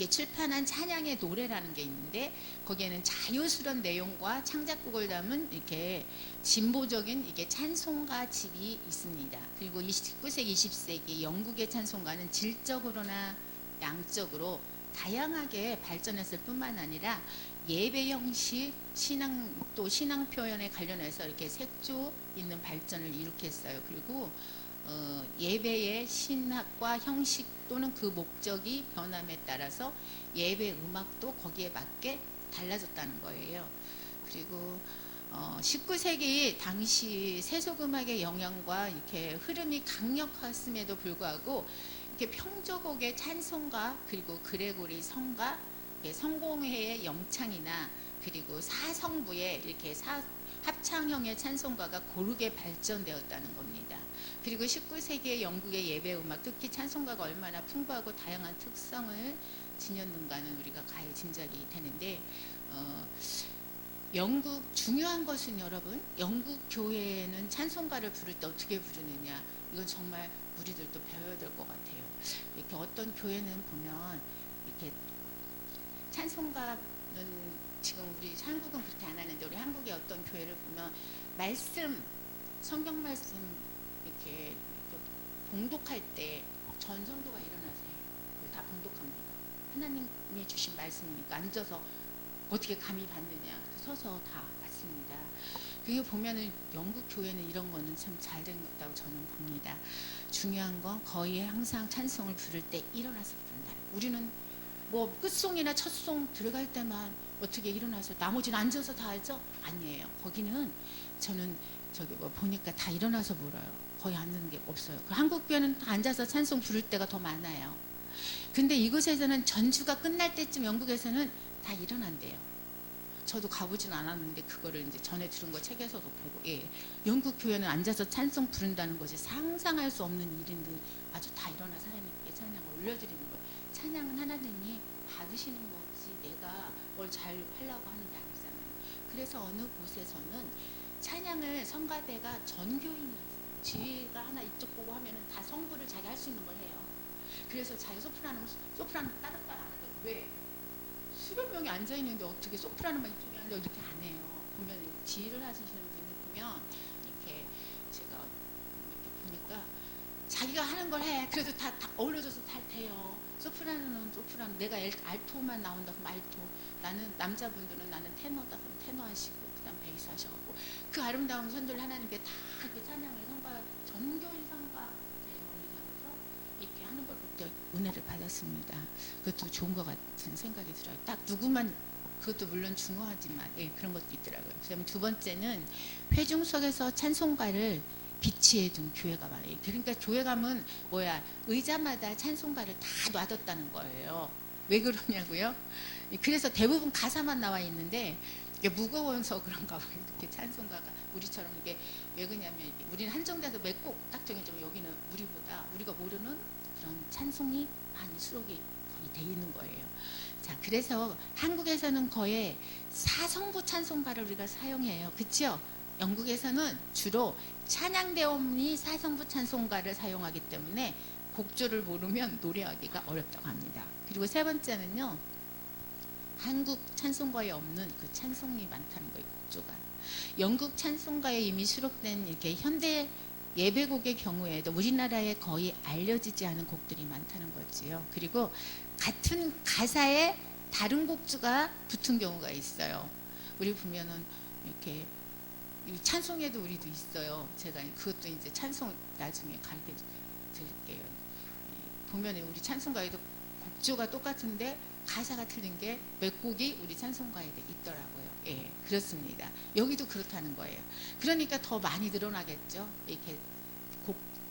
출판한 찬양의 노래라는 게 있는데 거기에는 자유스러운 내용과 창작곡을 담은 이렇게 진보적인 이게 찬송가 집이 있습니다. 그리고 19세기, 20세기 영국의 찬송가는 질적으로나 양적으로 다양하게 발전했을 뿐만 아니라 예배 형식, 신앙 또 신앙 표현에 관련해서 이렇게 색조 있는 발전을 일으켰어요. 그리고 예배의 신학과 형식 또는 그 목적이 변함에 따라서 예배 음악도 거기에 맞게 달라졌다는 거예요. 그리고 19세기 당시 세속음악의 영향과 이렇게 흐름이 강력했음에도 불구하고 이렇게 평조곡의 찬송가 그리고 그레고리 성가, 성공회의 영창이나 그리고 사성부의 이렇게 합창형의 찬송가가 고르게 발전되었다는 겁니다. 그리고 19세기의 영국의 예배 음악, 특히 찬송가가 얼마나 풍부하고 다양한 특성을 지녔는가는 우리가 가히 짐작이 되는데 영국 중요한 것은 여러분 영국 교회에는 찬송가를 부를 때 어떻게 부르느냐 이건 정말 우리들도 배워야 될 것 같아요. 이렇게 어떤 교회는 보면 이렇게 찬송가는 지금 우리 한국은 그렇게 안 하는데 우리 한국의 어떤 교회를 보면 말씀 성경 말씀 이렇게 봉독할 때 전성도가 일어나세요. 다 봉독합니다. 하나님이 주신 말씀이니까 앉아서 어떻게 감히 받느냐 서서 다 받습니다. 그게 보면은 영국 교회는 이런 거는 참 잘 된 것다고 저는 봅니다. 중요한 건 거의 항상 찬송을 부를 때 일어나서 부른다. 우리는 뭐 끝송이나 첫송 들어갈 때만 어떻게 일어나서 나머지는 앉아서 다 하죠? 아니에요. 거기는 저는 저기 뭐 보니까 다 일어나서 불어요. 거의 앉는 게 없어요. 한국 교회는 앉아서 찬송 부를 때가 더 많아요. 근데 이곳에서는 전주가 끝날 때쯤 영국에서는 다 일어난대요. 저도 가보진 않았는데 그거를 이제 전에 들은 거 책에서도 보고, 예, 영국 교회는 앉아서 찬송 부른다는 것이 상상할 수 없는 일인데 아주 다 일어나서 하나님께 찬양을 올려드리는 거예요. 찬양은 하나님이 받으시는 거지 내가 뭘 잘 하려고 하는 게 아니잖아요. 그래서 어느 곳에서는 찬양을 성가대가 전교인 지휘가 하나 이쪽 보고 하면은 다 성부를 자기 할 수 있는 걸 해요. 그래서 자기 소프라노 따로따로 안 해요. 왜? 수백 명이 앉아 있는데 어떻게 소프라노만 이쪽에 앉아 이렇게 안 해요. 보면 지휘를 하시는 분이 보면 이렇게 제가 이렇게 보니까 자기가 하는 걸 해. 그래도 다 어우러져서 다 돼요. 소프라노는 소프라노, 내가 알토만 나온다 그럼 알토, 나는 남자분들은 나는 테너다 그럼 테너 하시고 그다음 베이스 하셔갖고 그 아름다운 선조를 하나님께 다 이렇게 찬양을 성가 전교인 성가 올리면서 이렇게 하는 걸 그때 은혜를 받았습니다. 그것도 좋은 것 같은 생각이 들어요. 딱 누구만, 그것도 물론 중요하지만, 예, 그런 것도 있더라고요. 그다음에 두 번째는 회중 속에서 찬송가를 비치해 둔 교회가 많아요. 그러니까 교회 가면 뭐야, 의자마다 찬송가를 다 놔뒀다는 거예요. 왜 그러냐고요? 그래서 대부분 가사만 나와 있는데 이게 무거워서 그런가 봐요. 이렇게 찬송가가 우리처럼 이게 왜 그러냐면 우리는 한정돼서 몇 곡 딱 정해지면 여기는 우리가 모르는 그런 찬송이 많이 수록이 거의 돼 있는 거예요. 자, 그래서 한국에서는 거의 사성부 찬송가를 우리가 사용해요. 그렇죠? 영국에서는 주로 찬양대원이 사성부 찬송가를 사용하기 때문에 곡조를 모르면 노래하기가 어렵다고 합니다. 그리고 세 번째는요, 한국 찬송가에 없는 그 찬송이 많다는 거예요. 곡조가. 영국 찬송가에 이미 수록된 이렇게 현대 예배곡의 경우에도 우리나라에 거의 알려지지 않은 곡들이 많다는 거지요. 그리고 같은 가사에 다른 곡조가 붙은 경우가 있어요. 우리 보면은 이렇게 찬송에도 우리도 있어요. 제가 그것도 이제 찬송 나중에 가르쳐 드릴게요. 보면 우리 찬송가에도 곡조가 똑같은데 가사가 틀린 게 몇 곡이 우리 찬송가에도 있더라고요. 예, 그렇습니다. 여기도 그렇다는 거예요. 그러니까 더 많이 늘어나겠죠. 이렇게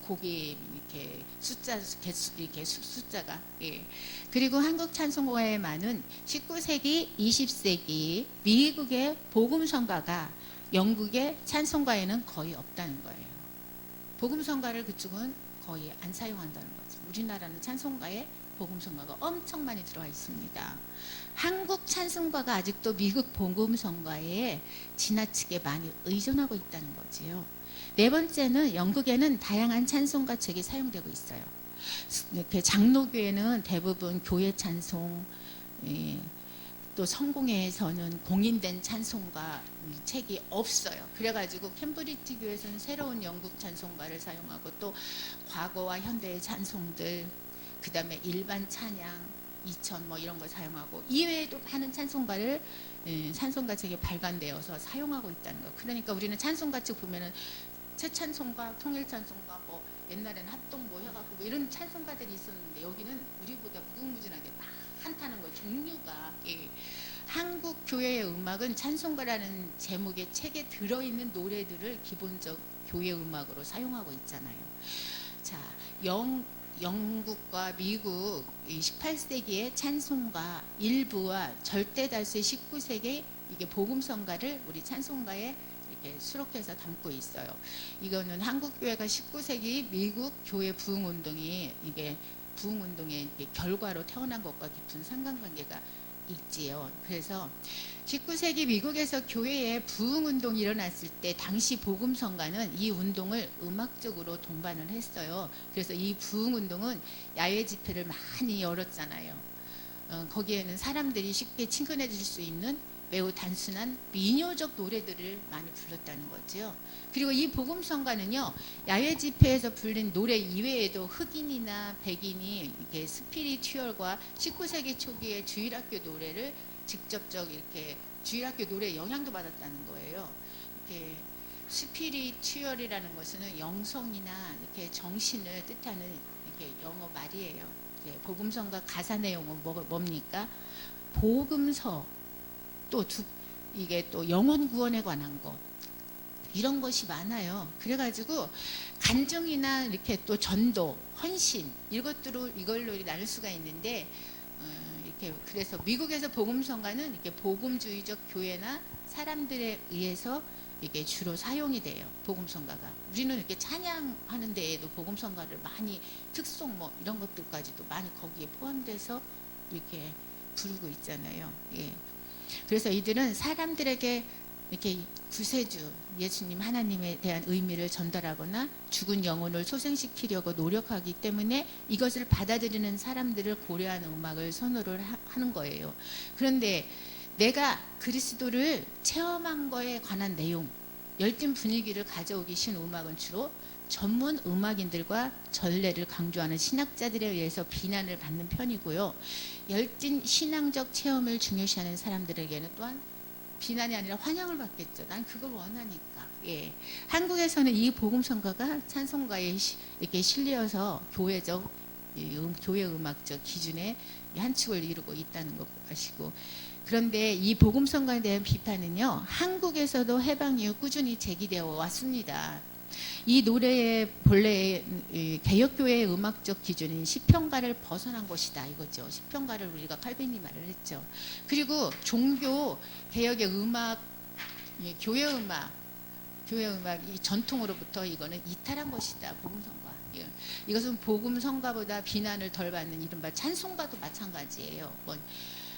곡이 이렇게 숫자가. 예. 그리고 한국 찬송가에 많은 19세기, 20세기 미국의 복음성가가 영국의 찬송가에는 거의 없다는 거예요. 복음성가를 그쪽은 거의 안 사용한다는 거죠. 우리나라는 찬송가에 복음성가가 엄청 많이 들어와 있습니다. 한국 찬송가가 아직도 미국 복음성가에 지나치게 많이 의존하고 있다는 거지요. 네 번째는 영국에는 다양한 찬송가 책이 사용되고 있어요. 이렇게 장로교회는 대부분 교회 찬송, 또 성공회에서는 공인된 찬송가 책이 없어요. 그래가지고 캠브리지 교회에서는 새로운 영국 찬송가를 사용하고 또 과거와 현대의 찬송들, 그 다음에 일반 찬양, 2000 뭐 이런 걸 사용하고 이외에도 많은 찬송가를 찬송가 책에 발간되어서 사용하고 있다는 거. 그러니까 우리는 찬송가 책 보면은 새 찬송가, 통일 찬송가, 뭐 옛날에는 합동 뭐 해갖고 뭐 이런 찬송가들이 있었는데 여기는 우리보다 무궁무진하게 많다는 거예요. 종류가. 예. 한국 교회의 음악은 찬송가라는 제목의 책에 들어있는 노래들을 기본적 교회 음악으로 사용하고 있잖아요. 자, 영국과 미국 18세기의 찬송가 일부와 절대 다수의 19세기 이게 복음성가를 우리 찬송가에 이렇게 수록해서 담고 있어요. 이거는 한국 교회가 19세기 미국 교회 부흥 운동이 이게 부흥 운동의 결과로 태어난 것과 깊은 상관관계가 있지요. 그래서 19세기 미국에서 교회에 부흥 운동이 일어났을 때 당시 복음성가는 이 운동을 음악적으로 동반을 했어요. 그래서 이 부흥 운동은 야외 집회를 많이 열었잖아요. 거기에는 사람들이 쉽게 친근해 질 수 있는 매우 단순한 민요적 노래들을 많이 불렀다는 거죠. 그리고 이 복음성가는요, 야외 집회에서 불린 노래 이외에도 흑인이나 백인이 이렇게 스피리추얼과 19세기 초기의 주일학교 노래를 직접적 이렇게 주일학교 노래에 영향도 받았다는 거예요. 이렇게 스피리추얼이라는 것은 영성이나 이렇게 정신을 뜻하는 이렇게 영어 말이에요. 복음성가 가사 내용은 뭡니까? 복음서 또 이게 또 영혼 구원에 관한 것 이런 것이 많아요. 그래가지고 간증이나 이렇게 또 전도, 헌신 이것들로 이걸로 나눌 수가 있는데 이렇게 그래서 미국에서 복음성가는 이렇게 복음주의적 교회나 사람들에 의해서 이게 주로 사용이 돼요. 복음성가가. 우리는 이렇게 찬양하는 데에도 복음성가를 많이 특송 뭐 이런 것들까지도 많이 거기에 포함돼서 이렇게 부르고 있잖아요. 예. 그래서 이들은 사람들에게 이렇게 구세주 예수님 하나님에 대한 의미를 전달하거나 죽은 영혼을 소생시키려고 노력하기 때문에 이것을 받아들이는 사람들을 고려하는 음악을 선호를 하는 거예요. 그런데 내가 그리스도를 체험한 거에 관한 내용, 열띤 분위기를 가져오기 쉬운 음악은 주로 전문 음악인들과 전례를 강조하는 신학자들에 의해서 비난을 받는 편이고요. 열띤 신앙적 체험을 중요시하는 사람들에게는 또한 비난이 아니라 환영을 받겠죠. 난 그걸 원하니까. 예. 한국에서는 이 복음성가가 찬송가에 이렇게 실려서 교회 음악적 기준의 한 축을 이루고 있다는 것 아시고, 그런데 이 복음성가에 대한 비판은요, 한국에서도 해방 이후 꾸준히 제기되어 왔습니다. 이 노래의 본래 개혁교회의 음악적 기준인 시편가를 벗어난 것이다 이거죠. 시편가를 우리가 칼빈이 말을 했죠. 그리고 종교 개혁의 음악, 교회 음악 이 전통으로부터 이거는 이탈한 것이다. 복음성가. 이것은 복음성가보다 비난을 덜 받는 이른바 찬송가도 마찬가지예요.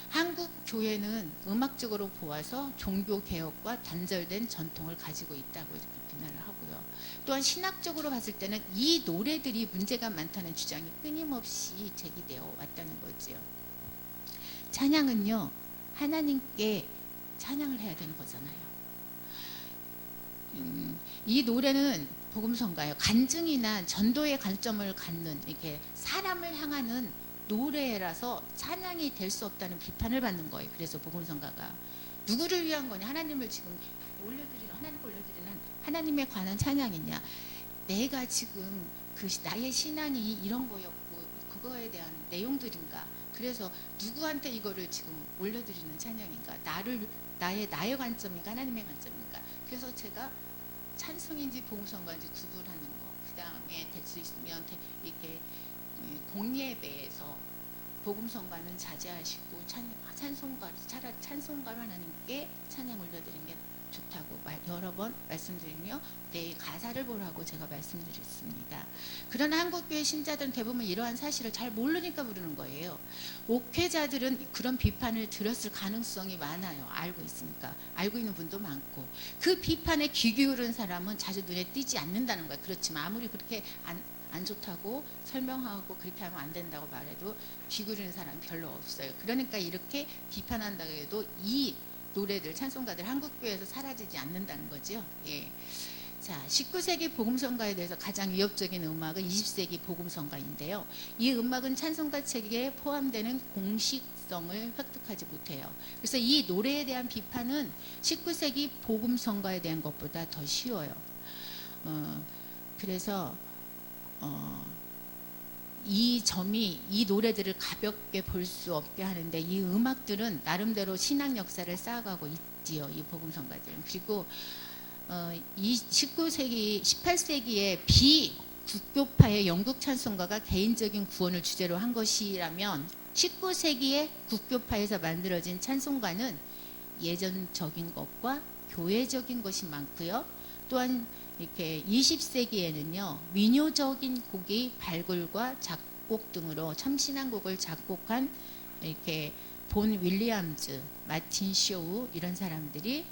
한국 교회는 음악적으로 보아서 종교 개혁과 단절된 전통을 가지고 있다고 이렇게 비난을 하고요. 또한 신학적으로 봤을 때는 이 노래들이 문제가 많다는 주장이 끊임없이 제기되어 왔다는 거죠. 찬양은요, 하나님께 찬양을 해야 되는 거잖아요. 이 노래는 복음성가예요. 간증이나 전도의 관점을 갖는 이렇게 사람을 향하는 노래라서 찬양이 될 수 없다는 비판을 받는 거예요. 그래서 복음성가가 누구를 위한 거냐? 하나님을 지금 하나님께 올려드리는 하나님에 관한 찬양이냐? 내가 지금 나의 신앙이 이런 거였고 그거에 대한 내용들인가? 그래서 누구한테 이거를 지금 올려드리는 찬양인가? 나의 관점인가? 하나님의 관점인가? 그래서 제가 찬송인지 복음성가인지 구분하는 거. 그 다음에 될 수 있으면 이렇게 공예배에서 복음성가는 자제하시고 차라리 찬송가를 하나님께 찬양 올려드리는 게 좋다고 여러 번 말씀드리며 내 가사를 보라고 제가 말씀드렸습니다. 그러나 한국교회 신자들은 대부분 이러한 사실을 잘 모르니까 부르는 거예요. 목회자들은 그런 비판을 들었을 가능성이 많아요. 알고 있으니까. 알고 있는 분도 많고 그 비판에 귀 기울은 사람은 자주 눈에 띄지 않는다는 거예요. 그렇지만 아무리 그렇게 안 좋다고 설명하고 그렇게 하면 안 된다고 말해도 귀 기울이는 사람이 별로 없어요. 그러니까 이렇게 비판한다고 해도 이 노래들, 찬송가들 한국교회에서 사라지지 않는다는 거죠. 예. 자, 19세기 복음성가에 대해서 가장 위협적인 음악은 20세기 복음성가인데요. 이 음악은 찬송가 체계에 포함되는 공식성을 획득하지 못해요. 그래서 이 노래에 대한 비판은 19세기 복음성가에 대한 것보다 더 쉬워요. 그래서 이 점이 이 노래들을 가볍게 볼 수 없게 하는데 이 음악들은 나름대로 신앙 역사를 쌓아가고 있지요. 이 복음성가들은. 그리고 이 19세기, 18세기의 비국교파의 영국 찬송가가 개인적인 구원을 주제로 한 것이라면 19세기의 국교파에서 만들어진 찬송가는 예전적인 것과 교회적인 것이 많고요. 또한 이렇게 20세기에는요 민요적인 곡이 발굴과 작곡 등으로 참신한 곡을 작곡한 이렇게 본 윌리엄즈, 마틴 쇼우 이런 사람들이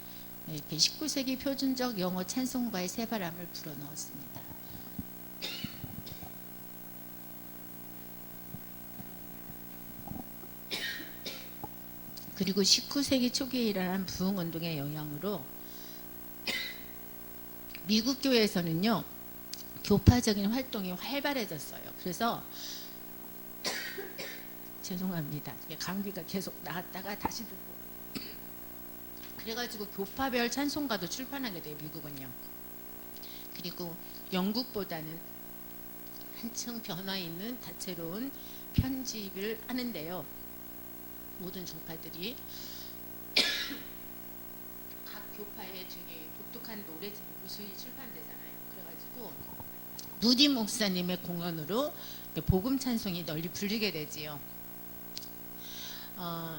이렇게 19세기 표준적 영어 찬송가의 새바람을 불어넣었습니다. 그리고 19세기 초기에 일어난 부흥운동의 영향으로 미국 교회에서는요 교파적인 활동이 활발해졌어요. 그래서 죄송합니다. 감기가 계속 나갔다가 다시 들고 그래가지고 교파별 찬송가도 출판하게 돼요. 미국은요. 그리고 영국보다는 한층 변화 있는 다채로운 편집을 하는데요. 모든 종파들이 각 교파의 중에 독특한 노래집이 무수히 출판되잖아요. 그래가지고 누디 목사님의 공연으로 복음 찬송이 널리 불리게 되지요.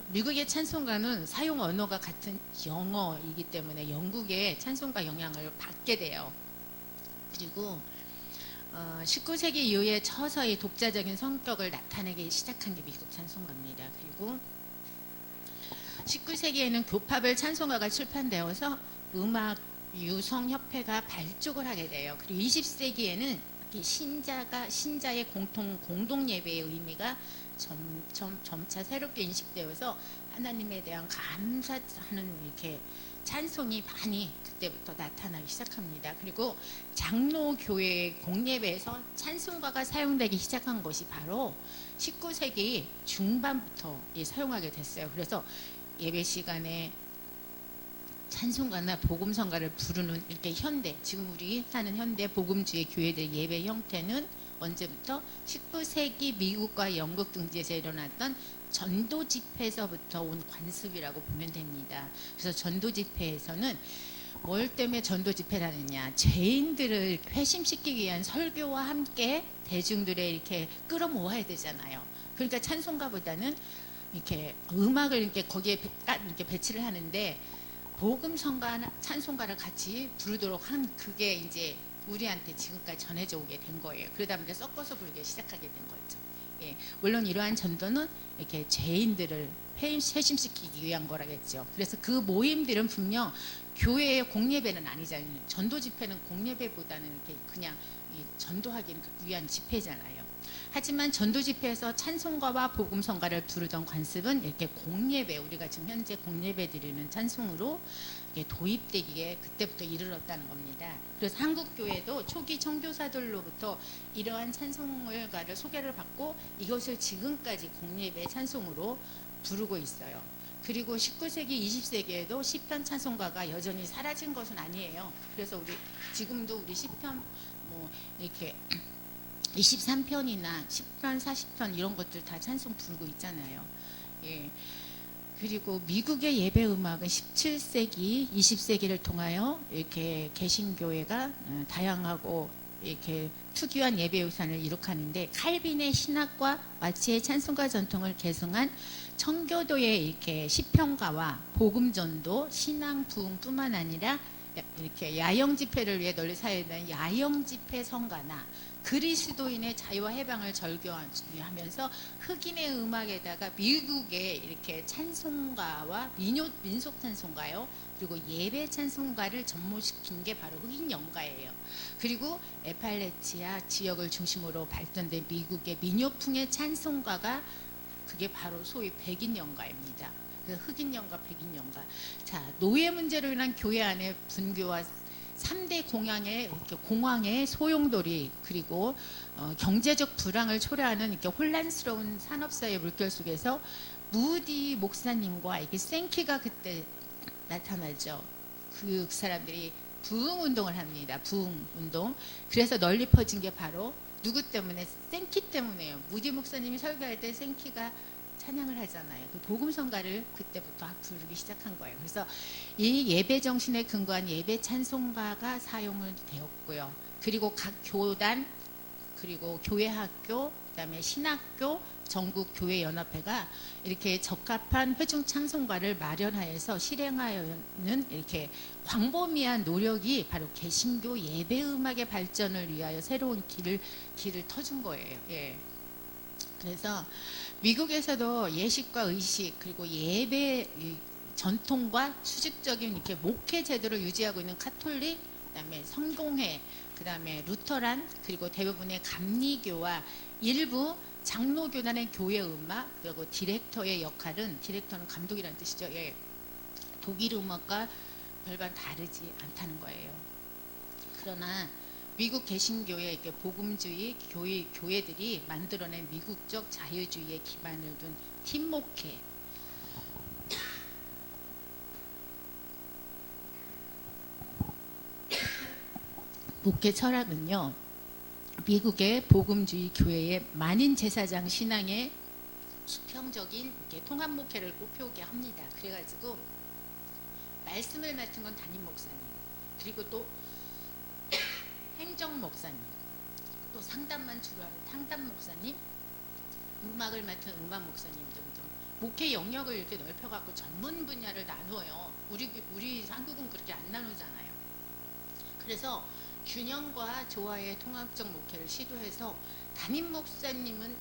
미국의 찬송가는 사용 언어가 같은 영어이기 때문에 영국의 찬송가 영향을 받게 돼요. 그리고 19세기 이후에 서서히 독자적인 성격을 나타내기 시작한 게 미국 찬송가입니다. 그리고 19세기에는 교파별 찬송가가 출판되어서 음악 유성협회가 발족을 하게 돼요. 그리고 20세기에는 신자의 공동 예배의 의미가 점차 새롭게 인식되어서 하나님에 대한 감사하는 이렇게 찬송이 많이 그때부터 나타나기 시작합니다. 그리고 장로교회 공예배에서 찬송가가 사용되기 시작한 것이 바로 19세기 중반부터 사용하게 됐어요. 그래서 예배 시간에 찬송가나 복음성가를 부르는 이렇게 현대, 지금 우리 사는 현대 복음주의 교회들 예배 형태는 언제부터 19세기 미국과 영국 등지에서 일어났던 전도 집회에서부터 온 관습이라고 보면 됩니다. 그래서 전도 집회에서는 뭘 때문에 전도 집회를 하느냐, 죄인들을 회심시키기 위한 설교와 함께 대중들의 이렇게 끌어모아야 되잖아요. 그러니까 찬송가보다는 이렇게 음악을 이렇게 거기에 이렇게 배치를 하는데 복음성가 찬송가를 같이 부르도록 한 그게 이제 우리한테 지금까지 전해져 오게 된 거예요. 그러다 보니까 섞어서 부르기 시작하게 된 거죠. 예, 물론 이러한 전도는 이렇게 죄인들을 회심시키기 위한 거라겠죠. 그래서 그 모임들은 분명 교회의 공예배는 아니잖아요. 전도 집회는 공예배보다는 이렇게 그냥 전도하기 위한 집회잖아요. 하지만 전도 집회에서 찬송가와 복음성가를 부르던 관습은 이렇게 공예배, 우리가 지금 현재 공예배 드리는 찬송으로 도입되기에 그때부터 이르렀다는 겁니다. 그래서 한국 교회도 초기 청교사들로부터 이러한 찬송가를 소개를 받고 이것을 지금까지 공예배 찬송으로 부르고 있어요. 그리고 19세기, 20세기에도 시편 찬송가가 여전히 사라진 것은 아니에요. 그래서 지금도 우리 시편 이렇게 23편이나 10편, 40편 이런 것들 다 찬송 부르고 있잖아요. 예. 그리고 미국의 예배 음악은 17세기, 20세기를 통하여 이렇게 개신교회가 다양하고 이렇게 특유한 예배 유산을 이룩하는데 칼빈의 신학과 마치의 찬송가 전통을 계승한 청교도의 이렇게 시편가와 복음전도, 신앙 부흥뿐만 아니라 이렇게 야영 집회를 위해 널리 사용되는 야영 집회 성가나 그리스도인의 자유와 해방을 절규하면서 흑인의 음악에다가 미국의 이렇게 찬송가와 민속 찬송가요, 그리고 예배 찬송가를 접목시킨 게 바로 흑인 연가예요. 그리고 에팔레치아 지역을 중심으로 발전된 미국의 민요풍의 찬송가가 그게 바로 소위 백인 연가입니다. 흑인 연가, 백인 연가. 자, 노예 문제로 인한 교회 안의 분교와 3대 공황의 소용돌이, 그리고 경제적 불황을 초래하는 이렇게 혼란스러운 산업사회 물결 속에서 무디 목사님과 이게 생키가 그때 나타나죠. 그 사람들이 부흥 운동을 합니다. 부흥 운동. 그래서 널리 퍼진 게 바로 누구 때문에? 생키 때문에요. 무디 목사님이 설교할 때 생키가 찬양을 하잖아요. 그 복음성가를 그때부터 부르기 시작한 거예요. 그래서 이 예배 정신에 근거한 예배 찬송가가 사용을 되었고요. 그리고 각 교단, 그리고 교회학교, 그다음에 신학교, 전국 교회 연합회가 이렇게 적합한 회중 찬송가를 마련하여서 실행하여는 이렇게 광범위한 노력이 바로 개신교 예배 음악의 발전을 위하여 새로운 길을 터준 거예요. 예. 그래서 미국에서도 예식과 의식, 그리고 예배 전통과 수직적인 이렇게 목회 제도를 유지하고 있는 카톨릭, 그다음에 성공회, 그다음에 루터란, 그리고 대부분의 감리교와 일부 장로교단의 교회 음악, 그리고 디렉터의 역할은, 디렉터는 감독이라는 뜻이죠. 예. 독일 음악과 별반 다르지 않다는 거예요. 그러나 미국 개신교의 이렇게 복음주의 교회들이 만들어낸 미국적 자유주의에 기반을 둔 팀목회, 목회 철학은요, 미국의 복음주의 교회의 만인 제사장 신앙의 수평적인 이렇게 통합 목회를 꼽혀오게 합니다. 그래가지고 말씀을 맡은 건 담임 목사님, 그리고 또 행정 목사님, 또 상담만 주로 하는 상담 목사님, 음악을 맡은 음악 목사님 등등 목회 영역을 이렇게 넓혀갖고 전문 분야를 나누어요. 우리 한국은 그렇게 안 나누잖아요. 그래서 균형과 조화의 통합적 목회를 시도해서 담임 목사님은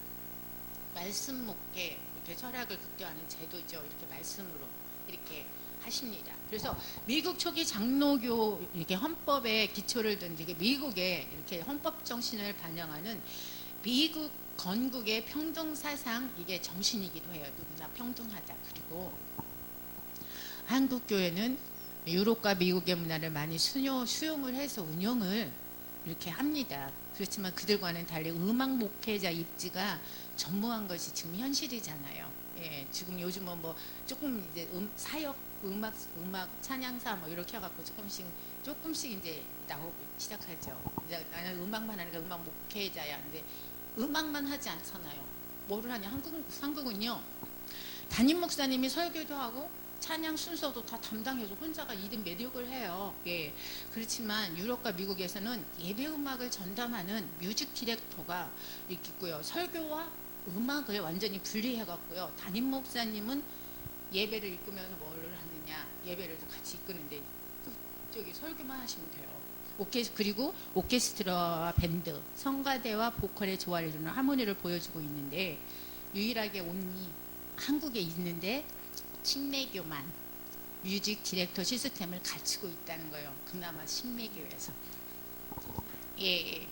말씀 목회, 이렇게 철학을 극대화하는 제도죠. 이렇게 말씀으로 이렇게 하십니다. 그래서 미국 초기 장로교 이렇게 헌법에 기초를 둔 이게 미국의 이렇게 헌법 정신을 반영하는 미국 건국의 평등 사상, 이게 정신이기도 해요. 누구나 평등하다. 그리고 한국 교회는 유럽과 미국의 문화를 많이 수용을 해서 운영을 이렇게 합니다. 그렇지만 그들과는 달리 음악 목회자 입지가 전무한 것이 지금 현실이잖아요. 예, 지금 요즘은 뭐 조금 이제 사역 음악 찬양사 뭐 이렇게 해갖고 조금씩 이제 나오기 시작하죠. 이제 나는 음악만 하니까 음악 목회자야. 근데 음악만 하지 않잖아요. 뭐를 하냐? 한국은요. 담임 목사님이 설교도 하고 찬양 순서도 다 담당해서 혼자가 2등 매력을 해요. 예. 그렇지만 유럽과 미국에서는 예배 음악을 전담하는 뮤직 디렉터가 있고요. 설교와 음악을 완전히 분리해갖고요. 담임 목사님은 예배를 이끌면서 뭘 하느냐? 예배를 같이 이끄는데 저기 설교만 하시면 돼요. 그리고 오케스트라와 밴드, 성가대와 보컬의 조화를 이루는 하모니를 보여주고 있는데 유일하게 온리 한국에 있는데 신매교만 뮤직 디렉터 시스템을 갖추고 있다는 거예요. 그나마 신매교에서. 예.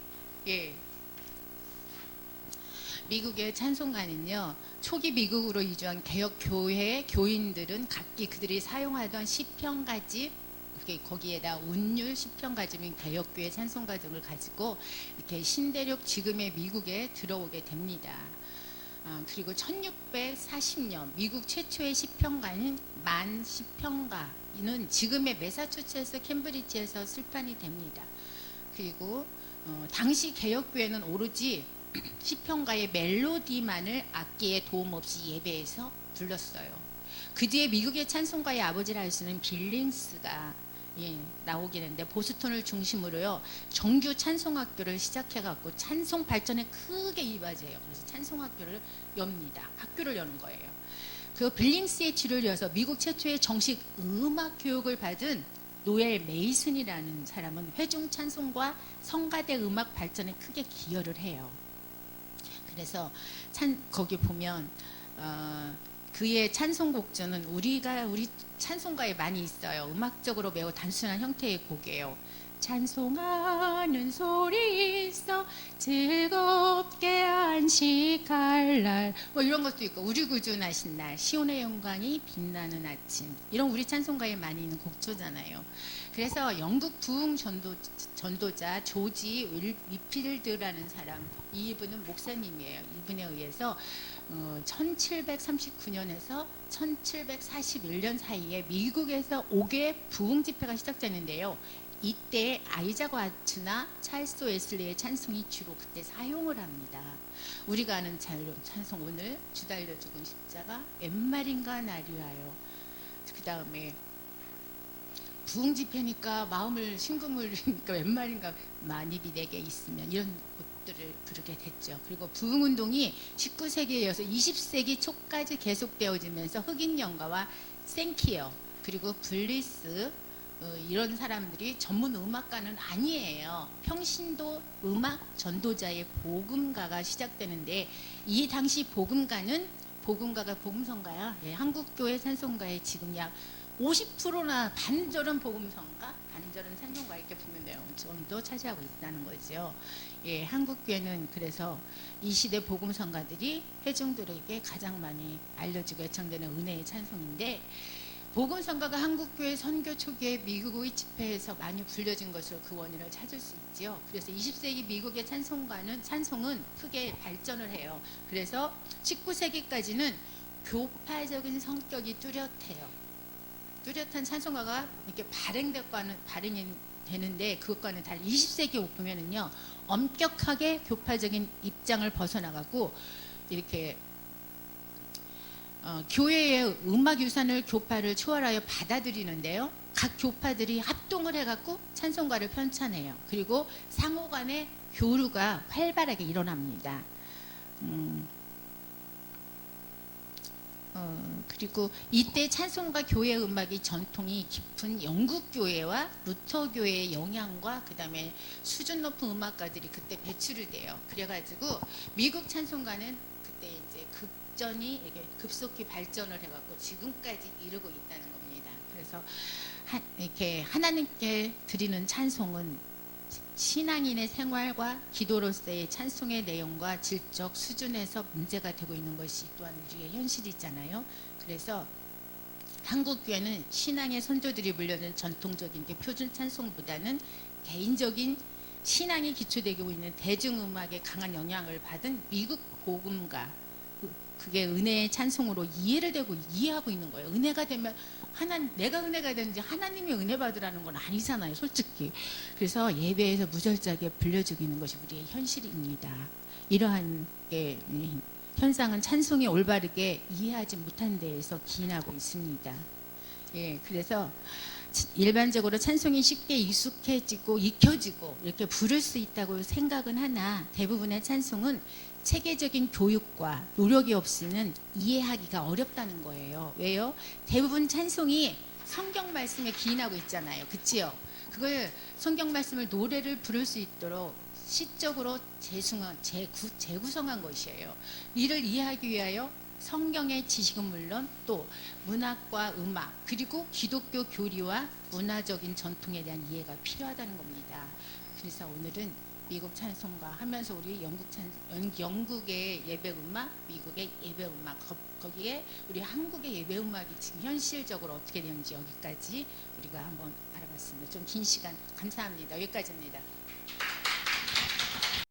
미국의 찬송가는요. 초기 미국으로 이주한 개혁 교회 교인들은 각기 그들이 사용하던 시편가집, 거기에다 운율 시편가집인 개혁교회 찬송가 등을 가지고 이렇게 신대륙 지금의 미국에 들어오게 됩니다. 그리고 1640년 미국 최초의 시편가는 만 시편가는 지금의 매사추세츠 캠브리지에서 출판이 됩니다. 그리고 당시 개혁교회는 오로지 시편가의 멜로디만을 악기의 도움 없이 예배에서 불렀어요. 그 뒤에 미국의 찬송가의 아버지라 할 수 있는 빌링스가 나오긴 했는데 보스턴을 중심으로요 정규 찬송학교를 시작해갖고 찬송 발전에 크게 이바지해요. 그래서 찬송학교를 엽니다. 학교를 여는 거예요. 그 빌링스의 뒤를 이어서 미국 최초의 정식 음악 교육을 받은 노엘 메이슨이라는 사람은 회중 찬송과 성가대 음악 발전에 크게 기여를 해요. 그래서 거기 보면 그의 찬송곡조는 우리 찬송가에 많이 있어요. 음악적으로 매우 단순한 형태의 곡이에요. 찬송하는 소리 있어 즐겁게 안식할 날, 뭐 이런 것도 있고 우리 구주나신 날, 시온의 영광이 빛나는 아침, 이런 우리 찬송가에 많이 있는 곡조잖아요. 그래서 영국 부흥 전도자 조지 위필드라는 사람, 이분은 목사님이에요. 이분에 의해서 1739년에서 1741년 사이에 미국에서 5개 부흥 집회가 시작되는데요. 이때 아이작 와츠나 찰스 웨슬리의 찬송이 주로 그때 사용을 합니다. 우리가 아는 찬송, 오늘 주달려 죽은 십자가, 웬말인가 나리하여, 그 다음에 부흥 집회니까 마음을 심금을니까 웬말인가 만입이 내게 있으면, 이런 것들을 부르게 됐죠. 그리고 부흥 운동이 19세기에 이어서 20세기 초까지 계속되어지면서 흑인 연가와 생키어 그리고 블리스 이런 사람들이 전문 음악가는 아니에요. 평신도 음악 전도자의 복음가가 시작되는데, 이 당시 복음가가 복음성가야. 예, 한국교회 찬송가의 지금 약 50%나 반절은 복음성가, 반절은 찬송가, 이렇게 보면 돼요. 정도 차지하고 있다는 거죠. 예, 한국교회는 그래서 이 시대 복음성가들이 회중들에게 가장 많이 알려지고 애창되는 은혜의 찬송인데, 복음성가가 한국교회 선교 초기에 미국의 집회에서 많이 불려진 것으로 그 원인을 찾을 수 있지요. 그래서 20세기 미국의 찬송은 크게 발전을 해요. 그래서 19세기까지는 교파적인 성격이 뚜렷해요. 뚜렷한 찬송가가 이렇게 발행이 되는데 그것과는 달리 20세기 보면은요 엄격하게 교파적인 입장을 벗어나가고 이렇게 교회의 음악 유산을 교파를 초월하여 받아들이는데요. 각 교파들이 합동을 해갖고 찬송가를 편찬해요. 그리고 상호간의 교류가 활발하게 일어납니다. 그리고 이때 찬송가 교회 음악의 전통이 깊은 영국 교회와 루터 교회의 영향과 그다음에 수준 높은 음악가들이 그때 배출이 돼요. 그래가지고 미국 찬송가는 그때 이제 급전이 이렇게 급속히 발전을 해갖고 지금까지 이르고 있다는 겁니다. 그래서 이렇게 하나님께 드리는 찬송은 신앙인의 생활과 기도로서의 찬송의 내용과 질적 수준에서 문제가 되고 있는 것이 또한 우리의 현실이잖아요. 그래서 한국 교회는 신앙의 선조들이 물려준 전통적인 표준 찬송보다는 개인적인 신앙이 기초되고 있는 대중음악에 강한 영향을 받은 미국 복음가, 그게 은혜의 찬송으로 이해를 되고 이해하고 있는 거예요. 은혜가 되면 내가 은혜가 되는지 하나님이 은혜 받으라는 건 아니잖아요, 솔직히. 그래서 예배에서 무절작에 불려주고 있는 것이 우리의 현실입니다. 이러한 현상은 찬송이 올바르게 이해하지 못한 데에서 기인하고 있습니다. 예, 그래서 일반적으로 찬송이 쉽게 익숙해지고 익혀지고 이렇게 부를 수 있다고 생각은 하나 대부분의 찬송은 체계적인 교육과 노력이 없이는 이해하기가 어렵다는 거예요. 왜요? 대부분 찬송이 성경 말씀에 기인하고 있잖아요. 그치요? 그걸 성경 말씀을 노래를 부를 수 있도록 시적으로 재구성한 것이에요. 이를 이해하기 위하여 성경의 지식은 물론 또 문학과 음악 그리고 기독교 교리와 문화적인 전통에 대한 이해가 필요하다는 겁니다. 그래서 오늘은 미국 찬송가 하면서 우리 영국의 예배 음악, 미국의 예배 음악, 거기에 우리 한국의 예배 음악이 지금 현실적으로 어떻게 되는지 여기까지 우리가 한번 알아봤습니다. 좀 긴 시간 감사합니다. 여기까지입니다.